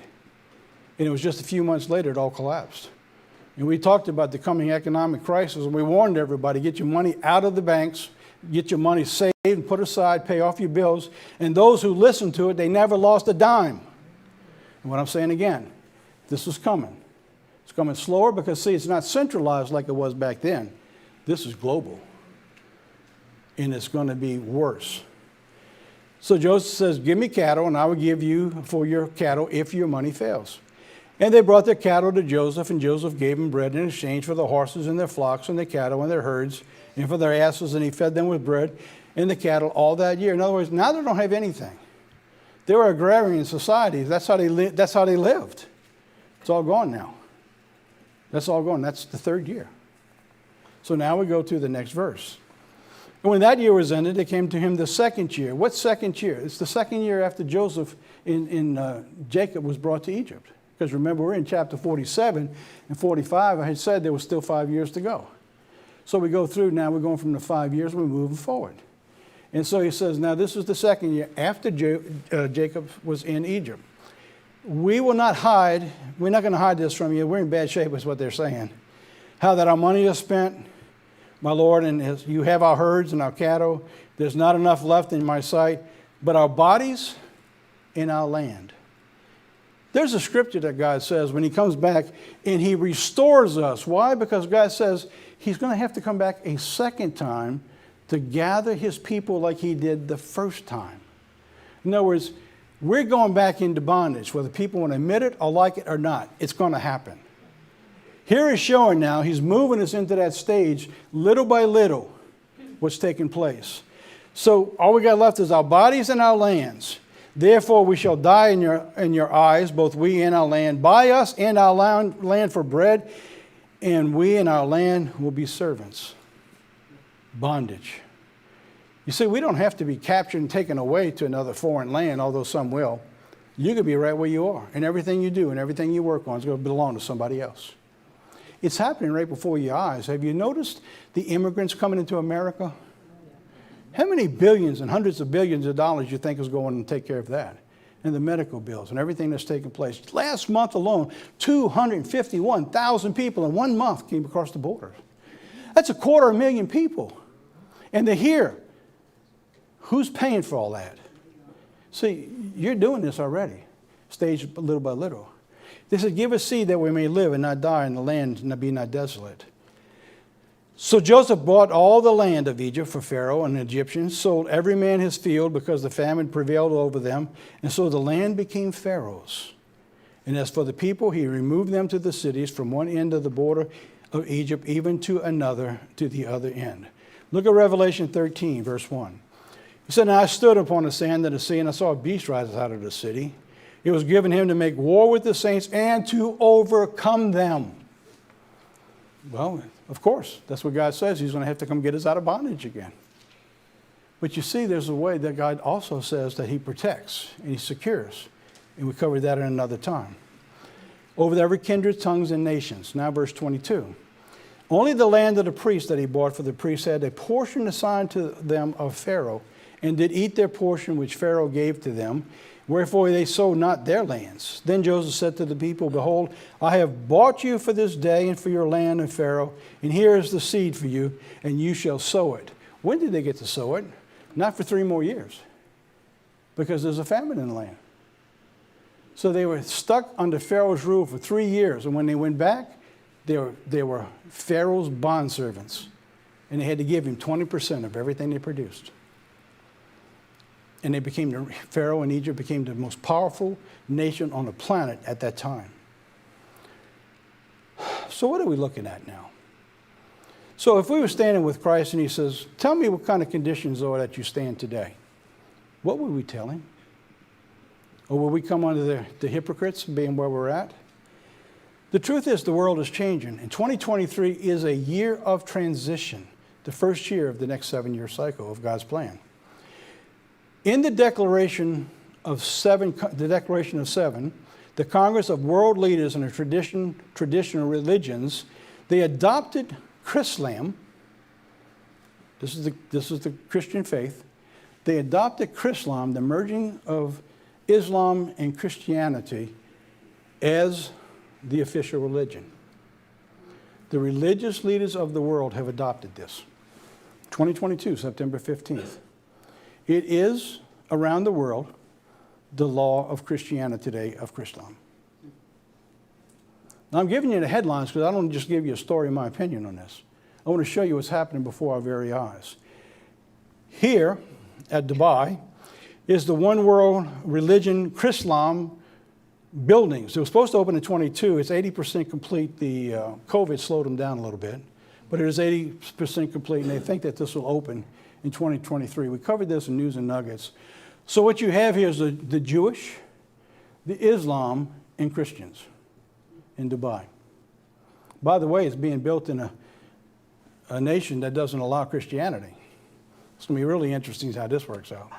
And it was just a few months later it all collapsed. And we talked about the coming economic crisis, and we warned everybody, get your money out of the banks, get your money saved and put aside, pay off your bills. And those who listened to it, they never lost a dime. And what I'm saying again, this is coming. It's coming slower because, see, it's not centralized like it was back then. This is global. And it's going to be worse. So Joseph says, give me cattle, and I will give you for your cattle if your money fails. And they brought their cattle to Joseph, and Joseph gave them bread in exchange for the horses and their flocks and their cattle and their herds and for their asses, and he fed them with bread and the cattle all that year. In other words, now they don't have anything. They were agrarian societies. That's how they lived. It's all gone now. That's all gone. That's the third year. So now we go to the next verse. And when that year was ended, it came to him the second year. What second year? It's the second year after Joseph Jacob was brought to Egypt. Because remember, we're in chapter 47 and 45. I had said there was still 5 years to go. So we go through, now we're going from the 5 years, we're moving forward. And so he says, now this is the second year after Jacob was in Egypt. We will not hide, we're not going to hide this from you. We're in bad shape is what they're saying. How that our money is spent, my Lord, and you have our herds and our cattle. There's not enough left in my sight, but our bodies in our land. There's a scripture that God says when he comes back and he restores us. Why? Because God says he's going to have to come back a second time to gather his people like he did the first time. In other words, we're going back into bondage, whether people want to admit it or like it or not. It's going to happen. Here is showing now, he's moving us into that stage little by little, what's taking place. So all we got left is our bodies and our lands. Therefore we shall die in your eyes, both we and our land. Buy us and our land for bread, and we and our land will be servants. Bondage. You see, we don't have to be captured and taken away to another foreign land, although some will. You could be right where you are, and everything you do and everything you work on is going to belong to somebody else. It's happening right before your eyes. Have you noticed the immigrants coming into America? How many billions and hundreds of billions of dollars you think is going to take care of that? And the medical bills and everything that's taking place. Last month alone, 251,000 people in 1 month came across the border. That's 250,000 people. And they're here. Who's paying for all that? See, you're doing this already, stage little by little. This is, give us seed that we may live and not die, and the land and be not desolate. So Joseph bought all the land of Egypt for Pharaoh and the Egyptians, sold every man his field because the famine prevailed over them, and so the land became Pharaoh's. And as for the people, he removed them to the cities from one end of the border of Egypt even to another, to the other end. Look at Revelation 13, verse 1. He said, now I stood upon the sand of the sea, and I saw a beast rise out of the city. It was given him to make war with the saints and to overcome them. Well, of course, that's what God says. He's going to have to come get us out of bondage again. But you see, there's a way that God also says that he protects and he secures. And we covered that in another time. Over every kindred, tongues, and nations. Now verse 22. Only the land of the priests that he bought for the priests had a portion assigned to them of Pharaoh, and did eat their portion which Pharaoh gave to them. Wherefore they sold not their lands. Then Joseph said to the people, behold, I have bought you for this day and for your land and Pharaoh, and here is the seed for you, and you shall sow it. When did they get to sow it? Not for 3 more years, because there's a famine in the land. So they were stuck under Pharaoh's rule for 3 years, and when they went back, they were Pharaoh's bondservants, and they had to give him 20% of everything they produced. And they became, Pharaoh and Egypt became the most powerful nation on the planet at that time. So what are we looking at now? So if we were standing with Christ and he says, tell me what kind of conditions are that you stand today, what would we tell him? Or will we come under the hypocrites being where we're at? The truth is the world is changing, and 2023 is a year of transition, the first year of the next 7-year cycle of God's plan. In the declaration of Seven, the Declaration of Seven, the Congress of World Leaders in the Traditional Religions, they adopted Chrislam. This is the Christian faith. They adopted Chrislam, the merging of Islam and Christianity, as the official religion. The religious leaders of the world have adopted this. 2022, September 15th. It is, around the world, the law of Christianity today, of Chrislam. Now, I'm giving you the headlines because I don't just give you a story, my opinion on this. I want to show you what's happening before our very eyes. Here at Dubai is the One World Religion Chrislam buildings. It was supposed to open in 22. It's 80% complete. The COVID slowed them down a little bit, but it is 80% complete, and they think that this will open in 2023. We covered this in News and Nuggets. So what you have here is the Jewish, the Islam, and Christians in Dubai. By the way, it's being built in a nation that doesn't allow Christianity. It's going to be really interesting how this works out.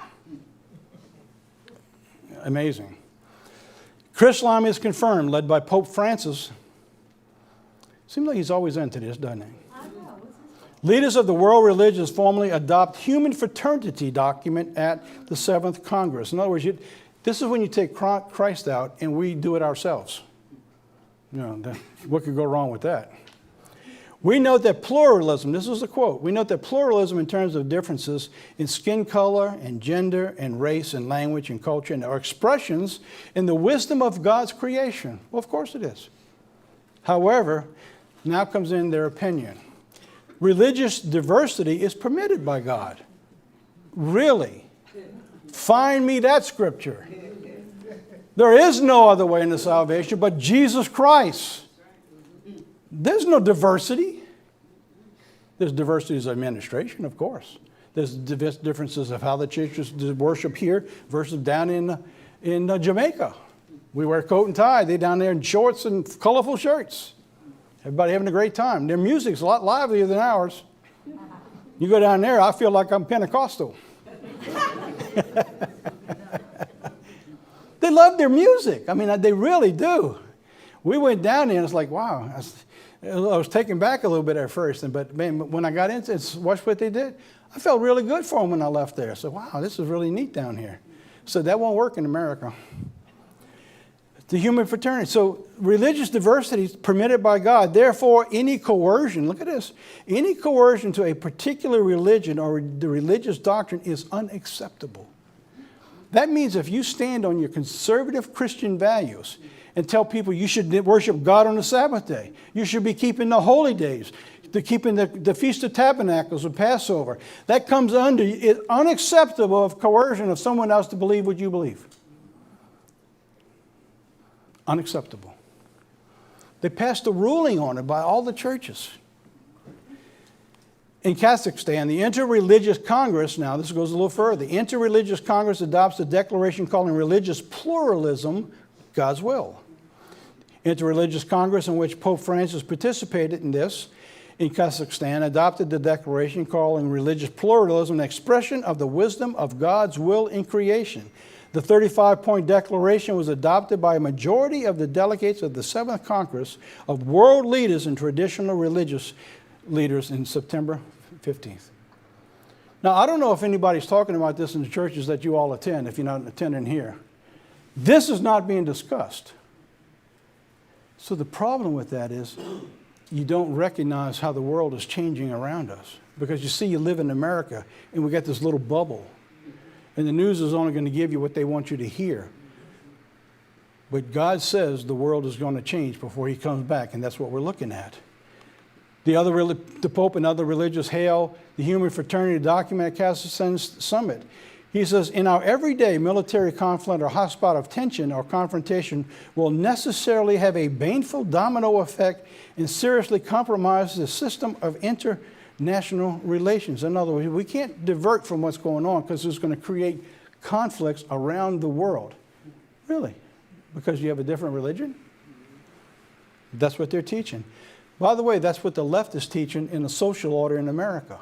Amazing. Chrislam is confirmed, led by Pope Francis. Seems like he's always into this, doesn't he? Leaders of the world religions formally adopt human fraternity document at the 7th Congress. In other words, this is when you take Christ out and we do it ourselves. You know, what could go wrong with that? We note that pluralism, this is a quote, we note that pluralism in terms of differences in skin color and gender and race and language and culture and are expressions in the wisdom of God's creation. Well, of course it is. However, now comes in their opinion. Religious diversity is permitted by God. Really? Find me that scripture. There is no other way into salvation but Jesus Christ. There's no diversity. There's diversity of administration, of course. There's differences of how the churches worship here versus down in Jamaica. We wear coat and tie. They down there in shorts and colorful shirts. Everybody having a great time. Their music's a lot livelier than ours. You go down there, I feel like I'm Pentecostal. They love their music. I mean, they really do. We went down there and it's like, wow. I was taken back a little bit at first, but man, when I got into it, watch what they did. I felt really good for them when I left there. So, wow, this is really neat down here. So that won't work in America. The human fraternity. So religious diversity is permitted by God. Therefore, any coercion, look at this, any coercion to a particular religion or the religious doctrine is unacceptable. That means if you stand on your conservative Christian values and tell people you should worship God on the Sabbath day, you should be keeping the holy days, keeping the Feast of Tabernacles or Passover, that comes under, it's unacceptable of coercion of someone else to believe what you believe. Unacceptable. They passed a ruling on it by all the churches. In Kazakhstan, the Interreligious Congress, now this goes a little further, the Interreligious Congress adopts a declaration calling religious pluralism God's will. Interreligious Congress, in which Pope Francis participated in this, in Kazakhstan, adopted the declaration calling religious pluralism an expression of the wisdom of God's will in creation. The 35-point declaration was adopted by a majority of the delegates of the 7th Congress of World Leaders and Traditional Religious Leaders in September 15th. Now, I don't know if anybody's talking about this in the churches that you all attend, if you're not attending here. This is not being discussed. So the problem with that is you don't recognize how the world is changing around us. Because you see, you live in America, and we got this little bubble. And the news is only going to give you what they want you to hear. But God says the world is going to change before he comes back, and that's what we're looking at. The Pope and other religious hail the human fraternity document at Kazakhstan summit. He says, in our everyday military conflict or hotspot of tension or confrontation will necessarily have a baneful domino effect and seriously compromise the system of international relations. In other words, we can't divert from what's going on because it's going to create conflicts around the world. Really? Because you have a different religion? That's what they're teaching. By the way, that's what the left is teaching in the social order in America.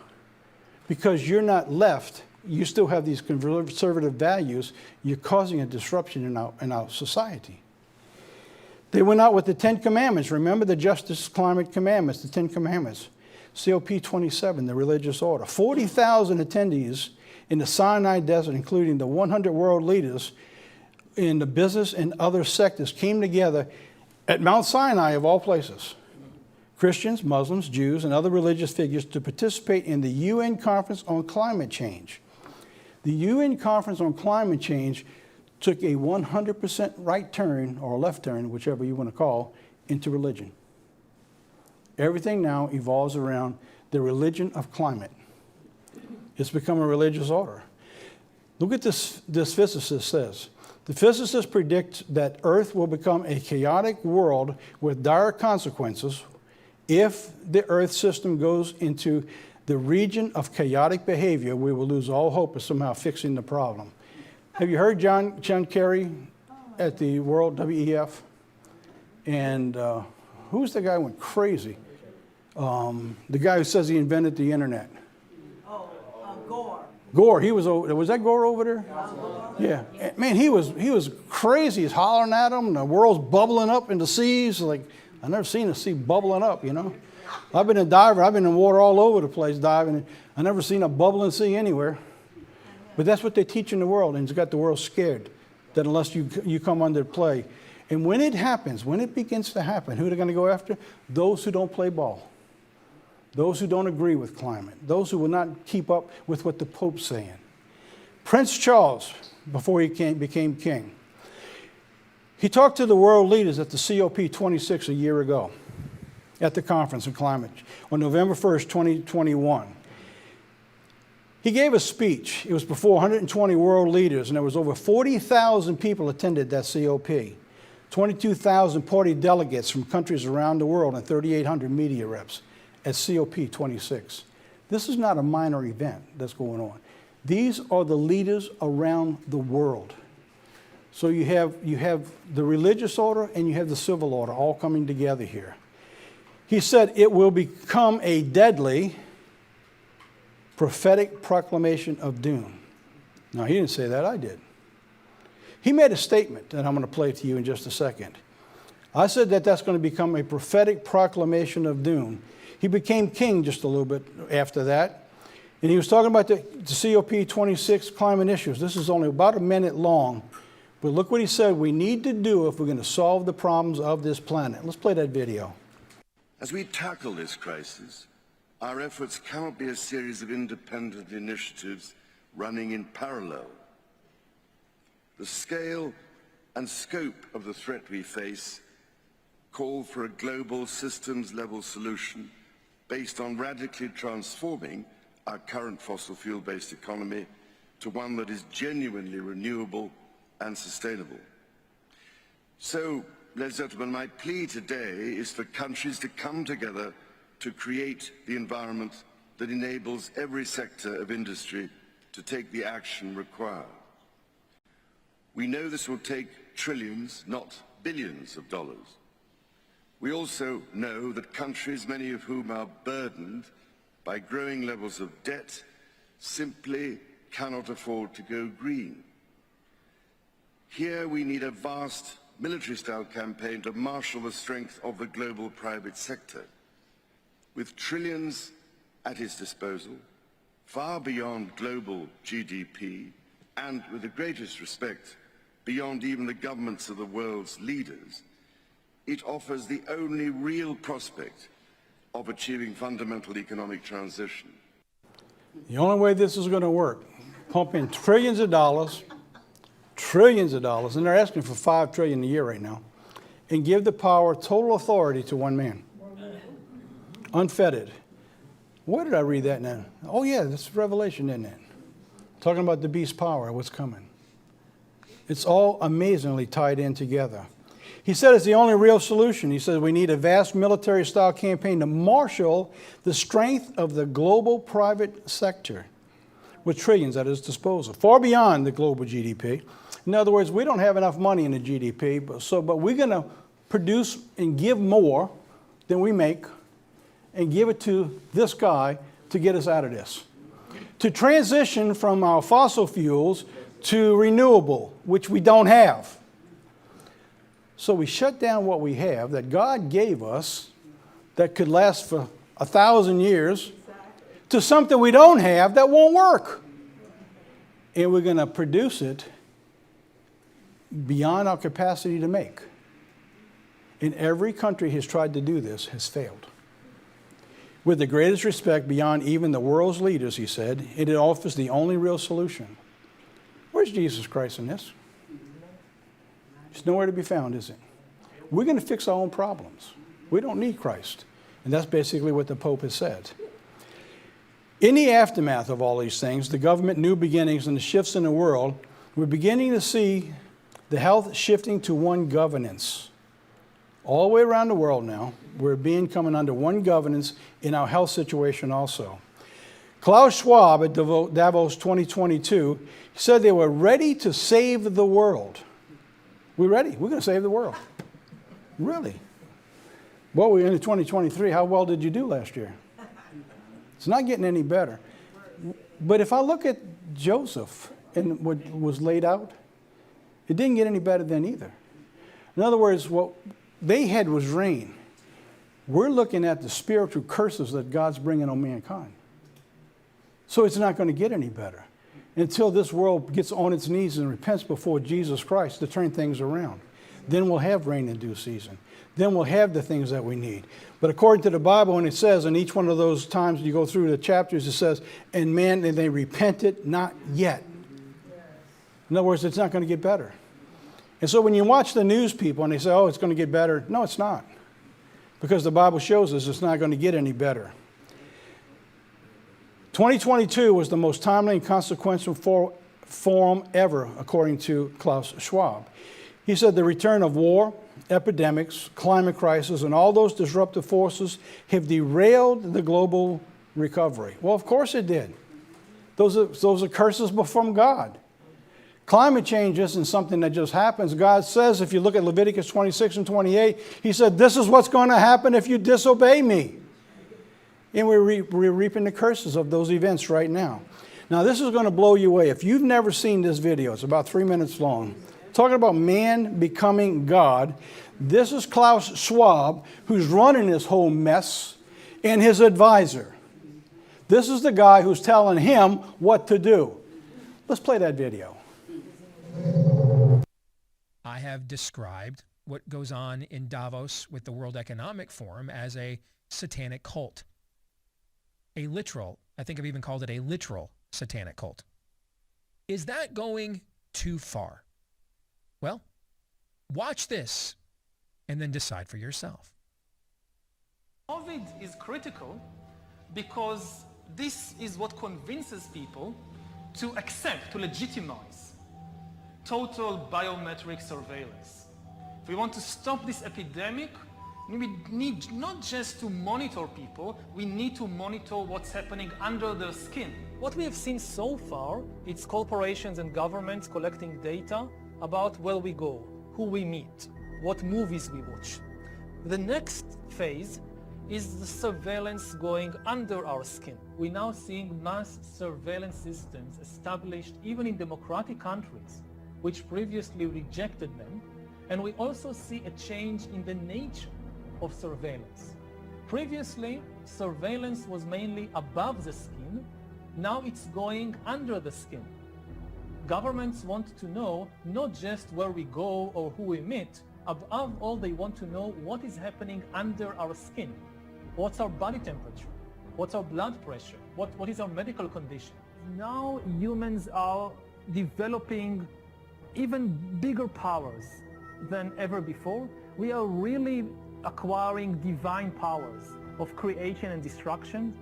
Because you're not left, you still have these conservative values, you're causing a disruption in our society. They went out with the 10 Commandments. Remember the Justice Climate Commandments, the 10 Commandments. COP27, the religious order. 40,000 attendees in the Sinai Desert, including the 100 world leaders in the business and other sectors, came together at Mount Sinai, of all places. Christians, Muslims, Jews, and other religious figures to participate in the UN Conference on Climate Change. The UN Conference on Climate Change took a 100% right turn, or left turn, whichever you want to call, into religion. Everything now evolves around the religion of climate. It's become a religious order. Look at this physicist says. The physicists predict that Earth will become a chaotic world with dire consequences if the Earth system goes into the region of chaotic behavior. We will lose all hope of somehow fixing the problem. Have you heard John Kerry at the World WEF? And who's the guy who went crazy? The guy who says he invented the internet. Gore. Gore, was that Gore over there? Yeah. Man, he was crazy. He's hollering at him, and the world's bubbling up in the seas. Like, I've never seen a sea bubbling up, you know. I've been a diver. I've been in water all over the place diving. I've never seen a bubbling sea anywhere. But that's what they teach in the world, and it's got the world scared that unless you come under play. And when it happens, when it begins to happen, who are they going to go after? Those who don't play ball. Those who don't agree with climate. Those who will not keep up with what the Pope's saying. Prince Charles, before he became king, he talked to the world leaders at the COP26 a year ago at the conference on climate on November 1st, 2021. He gave a speech. It was before 120 world leaders, and there was over 40,000 people attended that COP. 22,000 party delegates from countries around the world and 3,800 media reps at COP26. This is not a minor event that's going on. These are the leaders around the world. So you have the religious order and you have the civil order all coming together here. He said it will become a deadly prophetic proclamation of doom. Now, he didn't say that, I did. He made a statement that I'm going to play to you in just a second. I said that that's going to become a prophetic proclamation of doom. He became king just a little bit after that. And he was talking about the COP26 climate issues. This is only about a minute long. But look what he said we need to do if we're going to solve the problems of this planet. Let's play that video. As we tackle this crisis, our efforts cannot be a series of independent initiatives running in parallel. The scale and scope of the threat we face call for a global systems-level solution based on radically transforming our current fossil fuel-based economy to one that is genuinely renewable and sustainable. So, ladies and gentlemen, my plea today is for countries to come together to create the environment that enables every sector of industry to take the action required. We know this will take trillions, not billions of dollars. We also know that countries, many of whom are burdened by growing levels of debt, simply cannot afford to go green. Here we need a vast military-style campaign to marshal the strength of the global private sector. With trillions at its disposal, far beyond global GDP, and with the greatest respect, beyond even the governments of the world's leaders, it offers the only real prospect of achieving fundamental economic transition. The only way this is going to work, pump in trillions of dollars, and they're asking for $5 trillion a year right now, and give the power, total authority to one man. Unfettered. Where did I read that now? Oh yeah, that's Revelation, isn't it? Talking about the beast's power, what's coming. It's all amazingly tied in together. He said it's the only real solution. He said we need a vast military-style campaign to marshal the strength of the global private sector with trillions at its disposal, far beyond the global GDP. In other words, we don't have enough money in the GDP, but we're going to produce and give more than we make and give it to this guy to get us out of this. to transition from our fossil fuels to renewable, which we don't have. So we shut down what we have that God gave us that could last for 1,000 years to something we don't have that won't work. And we're going to produce it beyond our capacity to make. And every country has tried to do this has failed. With the greatest respect beyond even the world's leaders, he said, it offers the only real solution. Where's Jesus Christ in this? It's nowhere to be found, is it? We're going to fix our own problems. We don't need Christ. And that's basically what the Pope has said. In the aftermath of all these things, the government new beginnings and the shifts in the world, we're beginning to see the health shifting to one governance. All the way around the world now, we're coming under one governance in our health situation also. Klaus Schwab at Davos 2022 said they were ready to save the world. We're ready. We're going to save the world. Really? Well, we're into 2023. How well did you do last year? It's not getting any better. But if I look at Joseph and what was laid out, it didn't get any better then either. In other words, what they had was rain. We're looking at the spiritual curses that God's bringing on mankind. So it's not going to get any better until this world gets on its knees and repents before Jesus Christ to turn things around. Then we'll have rain in due season. Then we'll have the things that we need. But according to the Bible, when it says, in each one of those times you go through the chapters, it says, and man, and they repented not yet. In other words, it's not going to get better. And so when you watch the news people and they say, oh, it's going to get better, no, it's not. Because the Bible shows us it's not going to get any better. 2022 was the most timely and consequential forum ever, according to Klaus Schwab. He said the return of war, epidemics, climate crisis, and all those disruptive forces have derailed the global recovery. Well, of course it did. Those are curses from God. Climate change isn't something that just happens. God says, if you look at Leviticus 26 and 28, he said, this is what's going to happen if you disobey me. And we're reaping the curses of those events right now. Now, this is going to blow you away. If you've never seen this video, it's about 3 minutes long, talking about man becoming God. This is Klaus Schwab, who's running this whole mess, and his advisor. This is the guy who's telling him what to do. Let's play that video. I have described what goes on in Davos with the World Economic Forum as a satanic cult. A literal, I think I've even called it a literal satanic cult. Is that going too far? Well, watch this and then decide for yourself. COVID is critical because this is what convinces people to accept, to legitimize total biometric surveillance. If we want to stop this epidemic, we need not just to monitor people, we need to monitor what's happening under their skin. What we have seen so far, it's corporations and governments collecting data about where we go, who we meet, what movies we watch. The next phase is the surveillance going under our skin. We're now seeing mass surveillance systems established even in democratic countries, which previously rejected them. And we also see a change in the nature of surveillance. Previously, surveillance was mainly above the skin. Now it's going under the skin. Governments want to know not just where we go or who we meet. Above all, they want to know what is happening under our skin. What's our body temperature? What's our blood pressure? What is our medical condition? Now humans are developing even bigger powers than ever before. We are really acquiring divine powers of creation and destruction.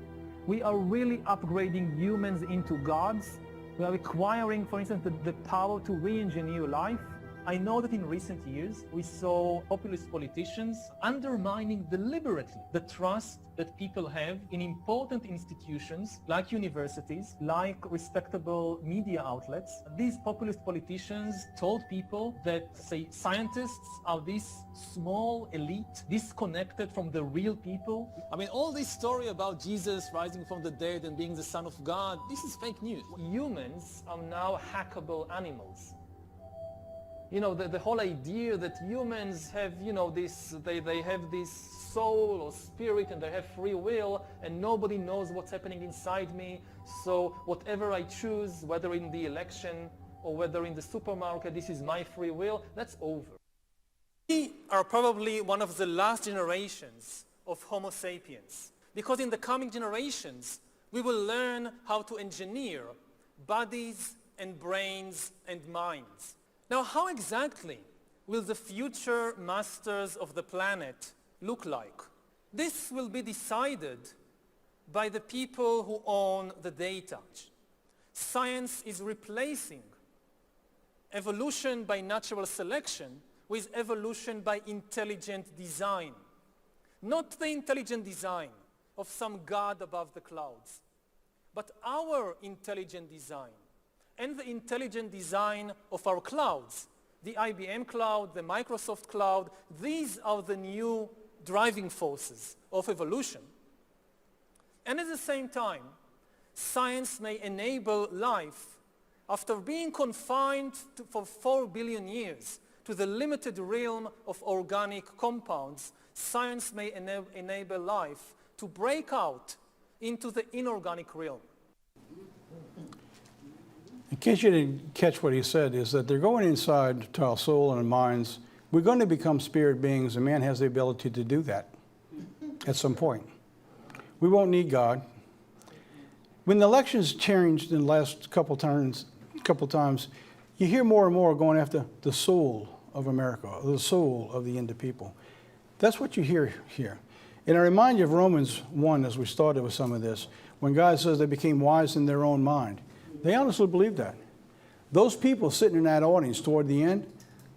We are really upgrading humans into gods. We are acquiring, for instance, the power to re-engineer life. I know that in recent years we saw populist politicians undermining deliberately the trust that people have in important institutions like universities, like respectable media outlets. These populist politicians told people that, say, scientists are this small elite disconnected from the real people. I mean, all this story about Jesus rising from the dead and being the Son of God, this is fake news. Humans are now hackable animals. You know, the whole idea that humans have, you know, they have this soul or spirit and they have free will and nobody knows what's happening inside me. So whatever I choose, whether in the election or whether in the supermarket, this is my free will, that's over. We are probably one of the last generations of Homo sapiens, because in the coming generations, we will learn how to engineer bodies and brains and minds. Now, how exactly will the future masters of the planet look like? This will be decided by the people who own the data. Science is replacing evolution by natural selection with evolution by intelligent design. Not the intelligent design of some god above the clouds, but our intelligent design and the intelligent design of our clouds. The IBM cloud, the Microsoft cloud, these are the new driving forces of evolution. And at the same time, science may enable life, after being confined for 4 billion years to the limited realm of organic compounds, science may enable life to break out into the inorganic realm. In case you didn't catch what he said, is that they're going inside to our soul and our minds. We're going to become spirit beings, and man has the ability to do that at some point. We won't need God. When the elections changed in the last couple times, you hear more and more going after the soul of America, the soul of the Indian people. That's what you hear here. And I remind you of Romans 1 as we started with some of this, when God says they became wise in their own mind. They honestly believe that. Those people sitting in that audience toward the end,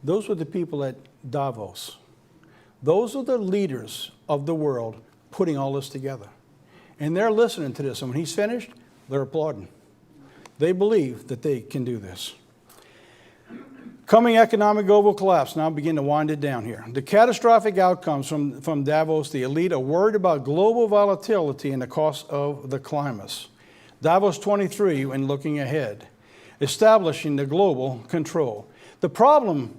those were the people at Davos. Those are the leaders of the world putting all this together. And they're listening to this. And when he's finished, they're applauding. They believe that they can do this. Coming economic global collapse. Now begin to wind it down here. The catastrophic outcomes from Davos, the elite are worried about global volatility and the cost of the climates. Davos 23, when looking ahead, establishing the global control. The problem,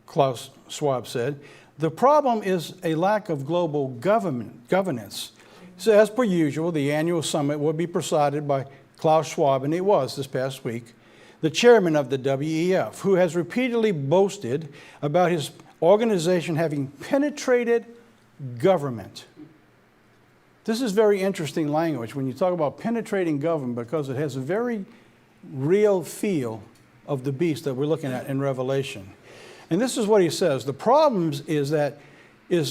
Klaus Schwab said, the problem is a lack of global governance. So as per usual, the annual summit will be presided by Klaus Schwab, and it was this past week, the chairman of the WEF, who has repeatedly boasted about his organization having penetrated government. This is very interesting language when you talk about penetrating government, because it has a very real feel of the beast that we're looking at in Revelation. And this is what he says. The problem is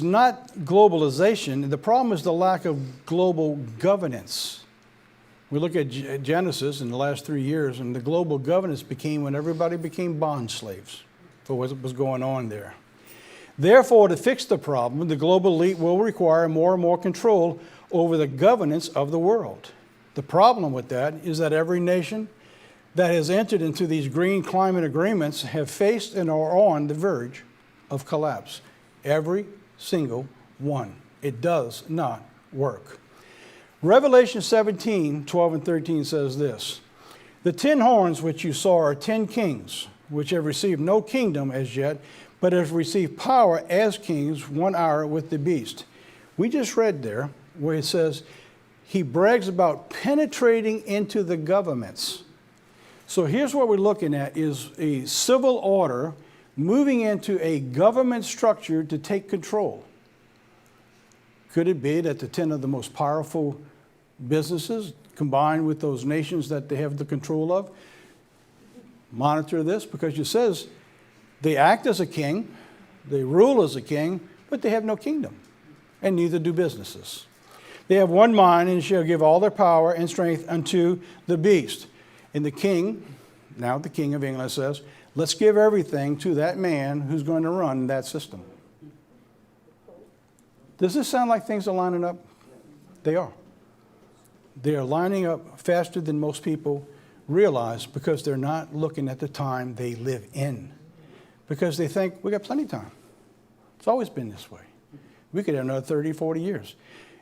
not globalization. The problem is the lack of global governance. We look at Genesis in the last 3 years, and the global governance became when everybody became bond slaves for what was going on there. Therefore, to fix the problem, the global elite will require more and more control over the governance of the world. The problem with that is that every nation that has entered into these green climate agreements have faced and are on the verge of collapse. Every single one. It does not work. Revelation 17, 12 and 13 says this: the 10 horns which you saw are 10 kings, which have received no kingdom as yet, but have received power as kings 1 hour with the beast. We just read there where it says he brags about penetrating into the governments. So here's what we're looking at is a civil order moving into a government structure to take control. Could it be that the 10 of the most powerful businesses combined with those nations that they have the control of monitor this? Because it says they act as a king, they rule as a king, but they have no kingdom, and neither do businesses. They have one mind, and shall give all their power and strength unto the beast. And the king, now the king of England says, Let's give everything to that man who's going to run that system. Does this sound like things are lining up? They are. They are lining up faster than most people realize because they're not looking at the time they live in. Because they think, we got plenty of time. It's always been this way. We could have another 30, 40 years.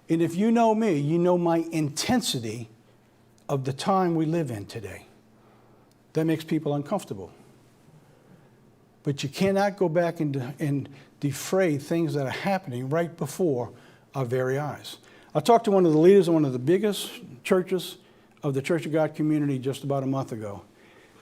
And if you know me, you know my intensity of the time we live in today. That makes people uncomfortable. But you cannot go back and defray things that are happening right before our very eyes. I talked to one of the leaders of one of the biggest churches of the Church of God community just about a month ago.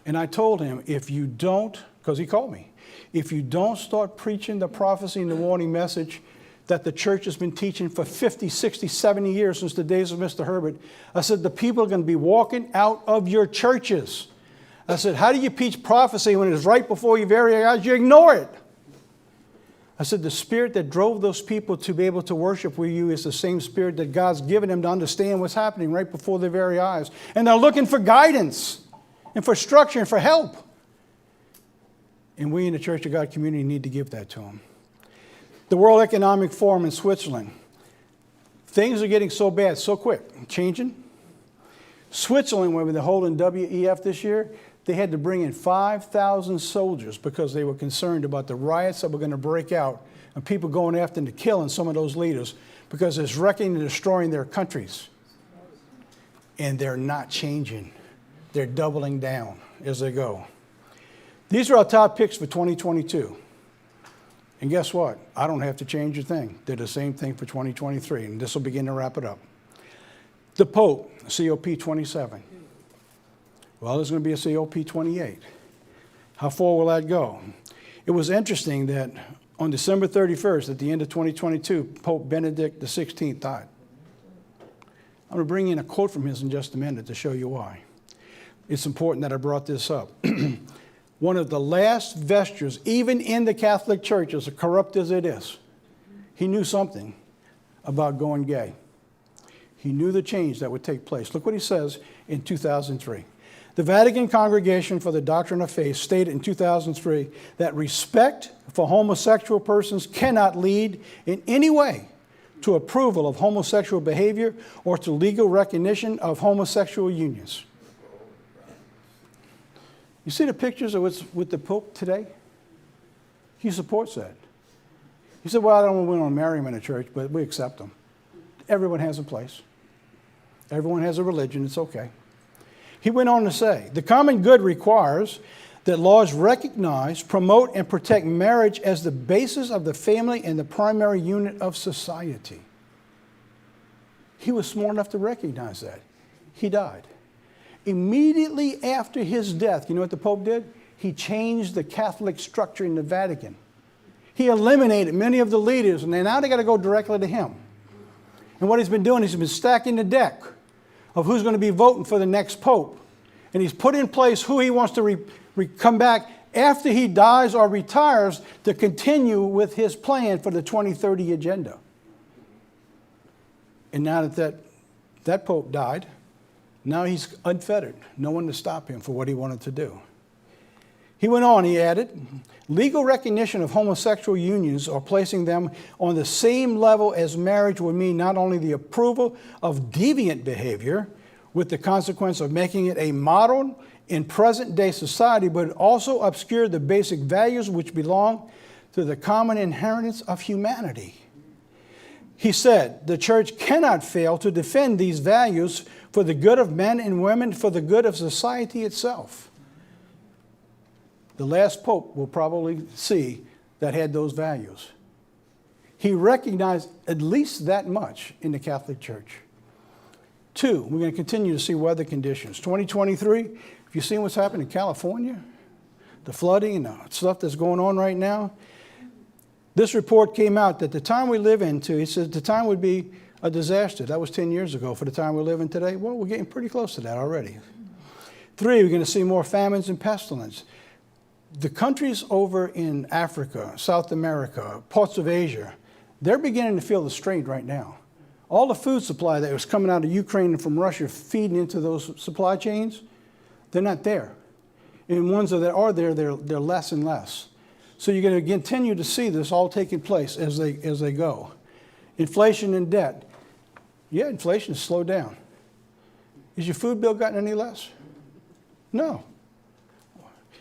And I told him, if you don't, because he called me, if you don't start preaching the prophecy and the warning message that the church has been teaching for 50, 60, 70 years since the days of Mr. Herbert, I said, the people are going to be walking out of your churches. I said, how do you preach prophecy when it's right before your very eyes? You ignore it. I said, the spirit that drove those people to be able to worship with you is the same spirit that God's given them to understand what's happening right before their very eyes. And they're looking for guidance and for structure and for help. And we in the Church of God community need to give that to them. The World Economic Forum in Switzerland. Things are getting so bad, so quick, changing. Switzerland, when they're holding WEF this year, they had to bring in 5,000 soldiers because they were concerned about the riots that were going to break out and people going after and killing some of those leaders because it's wrecking and destroying their countries. And they're not changing. They're doubling down as they go. These are our top picks for 2022. And guess what? I don't have to change a thing. They're the same thing for 2023, and this will begin to wrap it up. The Pope, COP27. Well, there's going to be a COP28. How far will that go? It was interesting that on December 31st, at the end of 2022, Pope Benedict XVI died. I'm going to bring in a quote from his in just a minute to show you why. It's important that I brought this up. One of the last vestures, even in the Catholic Church, as corrupt as it is, he knew something about going gay. He knew the change that would take place. Look what he says in 2003. The Vatican Congregation for the Doctrine of Faith stated in 2003 that respect for homosexual persons cannot lead in any way to approval of homosexual behavior or to legal recognition of homosexual unions. You see the pictures of what's with the Pope today? He supports that. He said, well, I don't want to marry him in a church, but we accept him. Everyone has a place. Everyone has a religion. It's okay. He went on to say, the common good requires that laws recognize, promote, and protect marriage as the basis of the family and the primary unit of society. He was smart enough to recognize that. He died. Immediately after his death, you know what the Pope did? He changed the Catholic structure in the Vatican. He eliminated many of the leaders, and now they got to go directly to him. And what he's been doing is he's been stacking the deck of who's going to be voting for the next Pope. And he's put in place who he wants to come back after he dies or retires to continue with his plan for the 2030 agenda. And now that Pope died, now he's unfettered. No one to stop him for what he wanted to do. He went on, he added, legal recognition of homosexual unions or placing them on the same level as marriage would mean not only the approval of deviant behavior with the consequence of making it a model in present-day society, but also obscure the basic values which belong to the common inheritance of humanity. He said, the church cannot fail to defend these values for the good of men and women, for the good of society itself. The last pope will probably see that had those values. He recognized at least that much in the Catholic Church. 2, we're going to continue to see weather conditions. 2023, if you've seen what's happened in California, the flooding and the stuff that's going on right now, this report came out that the time we live into, he says the time would be a disaster. That was 10 years ago. For the time we live in today, well, we're getting pretty close to that already. 3, we're going to see more famines and pestilence. The countries over in Africa, South America, parts of Asia, they're beginning to feel the strain right now. All the food supply that was coming out of Ukraine and from Russia feeding into those supply chains, they're not there. And ones that are there, they're less and less. So you're going to continue to see this all taking place as they go. Inflation and debt. Yeah, inflation has slowed down. Has your food bill gotten any less? No.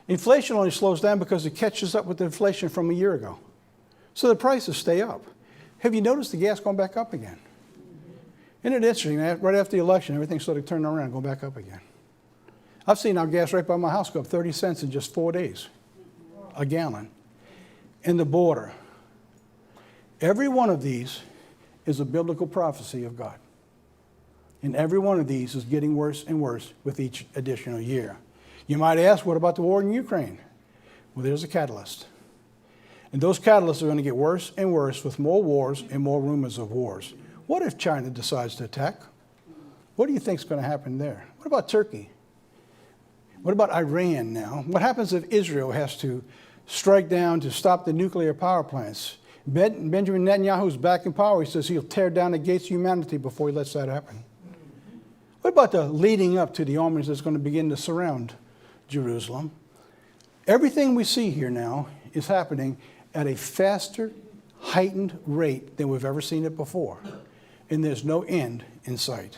Inflation only slows down because it catches up with the inflation from a year ago. So the prices stay up. Have you noticed the gas going back up again? Isn't it interesting? Right after the election, everything started turning around, going back up again. I've seen our gas right by my house go up 30 cents in just 4 days, a gallon. And the border. Every one of these is a biblical prophecy of God. And every one of these is getting worse and worse with each additional year. You might ask, what about the war in Ukraine? Well, there's a catalyst. And those catalysts are going to get worse and worse with more wars and more rumors of wars. What if China decides to attack? What do you think is going to happen there? What about Turkey? What about Iran now? What happens if Israel has to strike down to stop the nuclear power plants? Benjamin Netanyahu's back in power. He says he'll tear down the gates of humanity before he lets that happen. What about the leading up to the armies that's going to begin to surround Jerusalem? Everything we see here now is happening at a faster, heightened rate than we've ever seen it before. And there's no end in sight.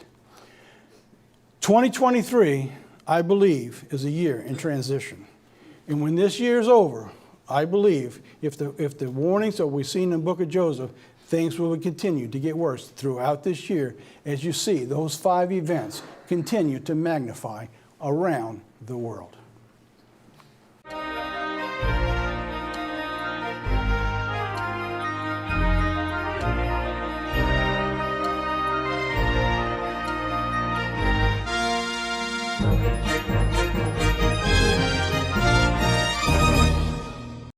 2023, I believe, is a year in transition. And when this year is over, I believe if the warnings that we've seen in the book of Joseph, things will continue to get worse throughout this year as you see those 5 events continue to magnify around the world.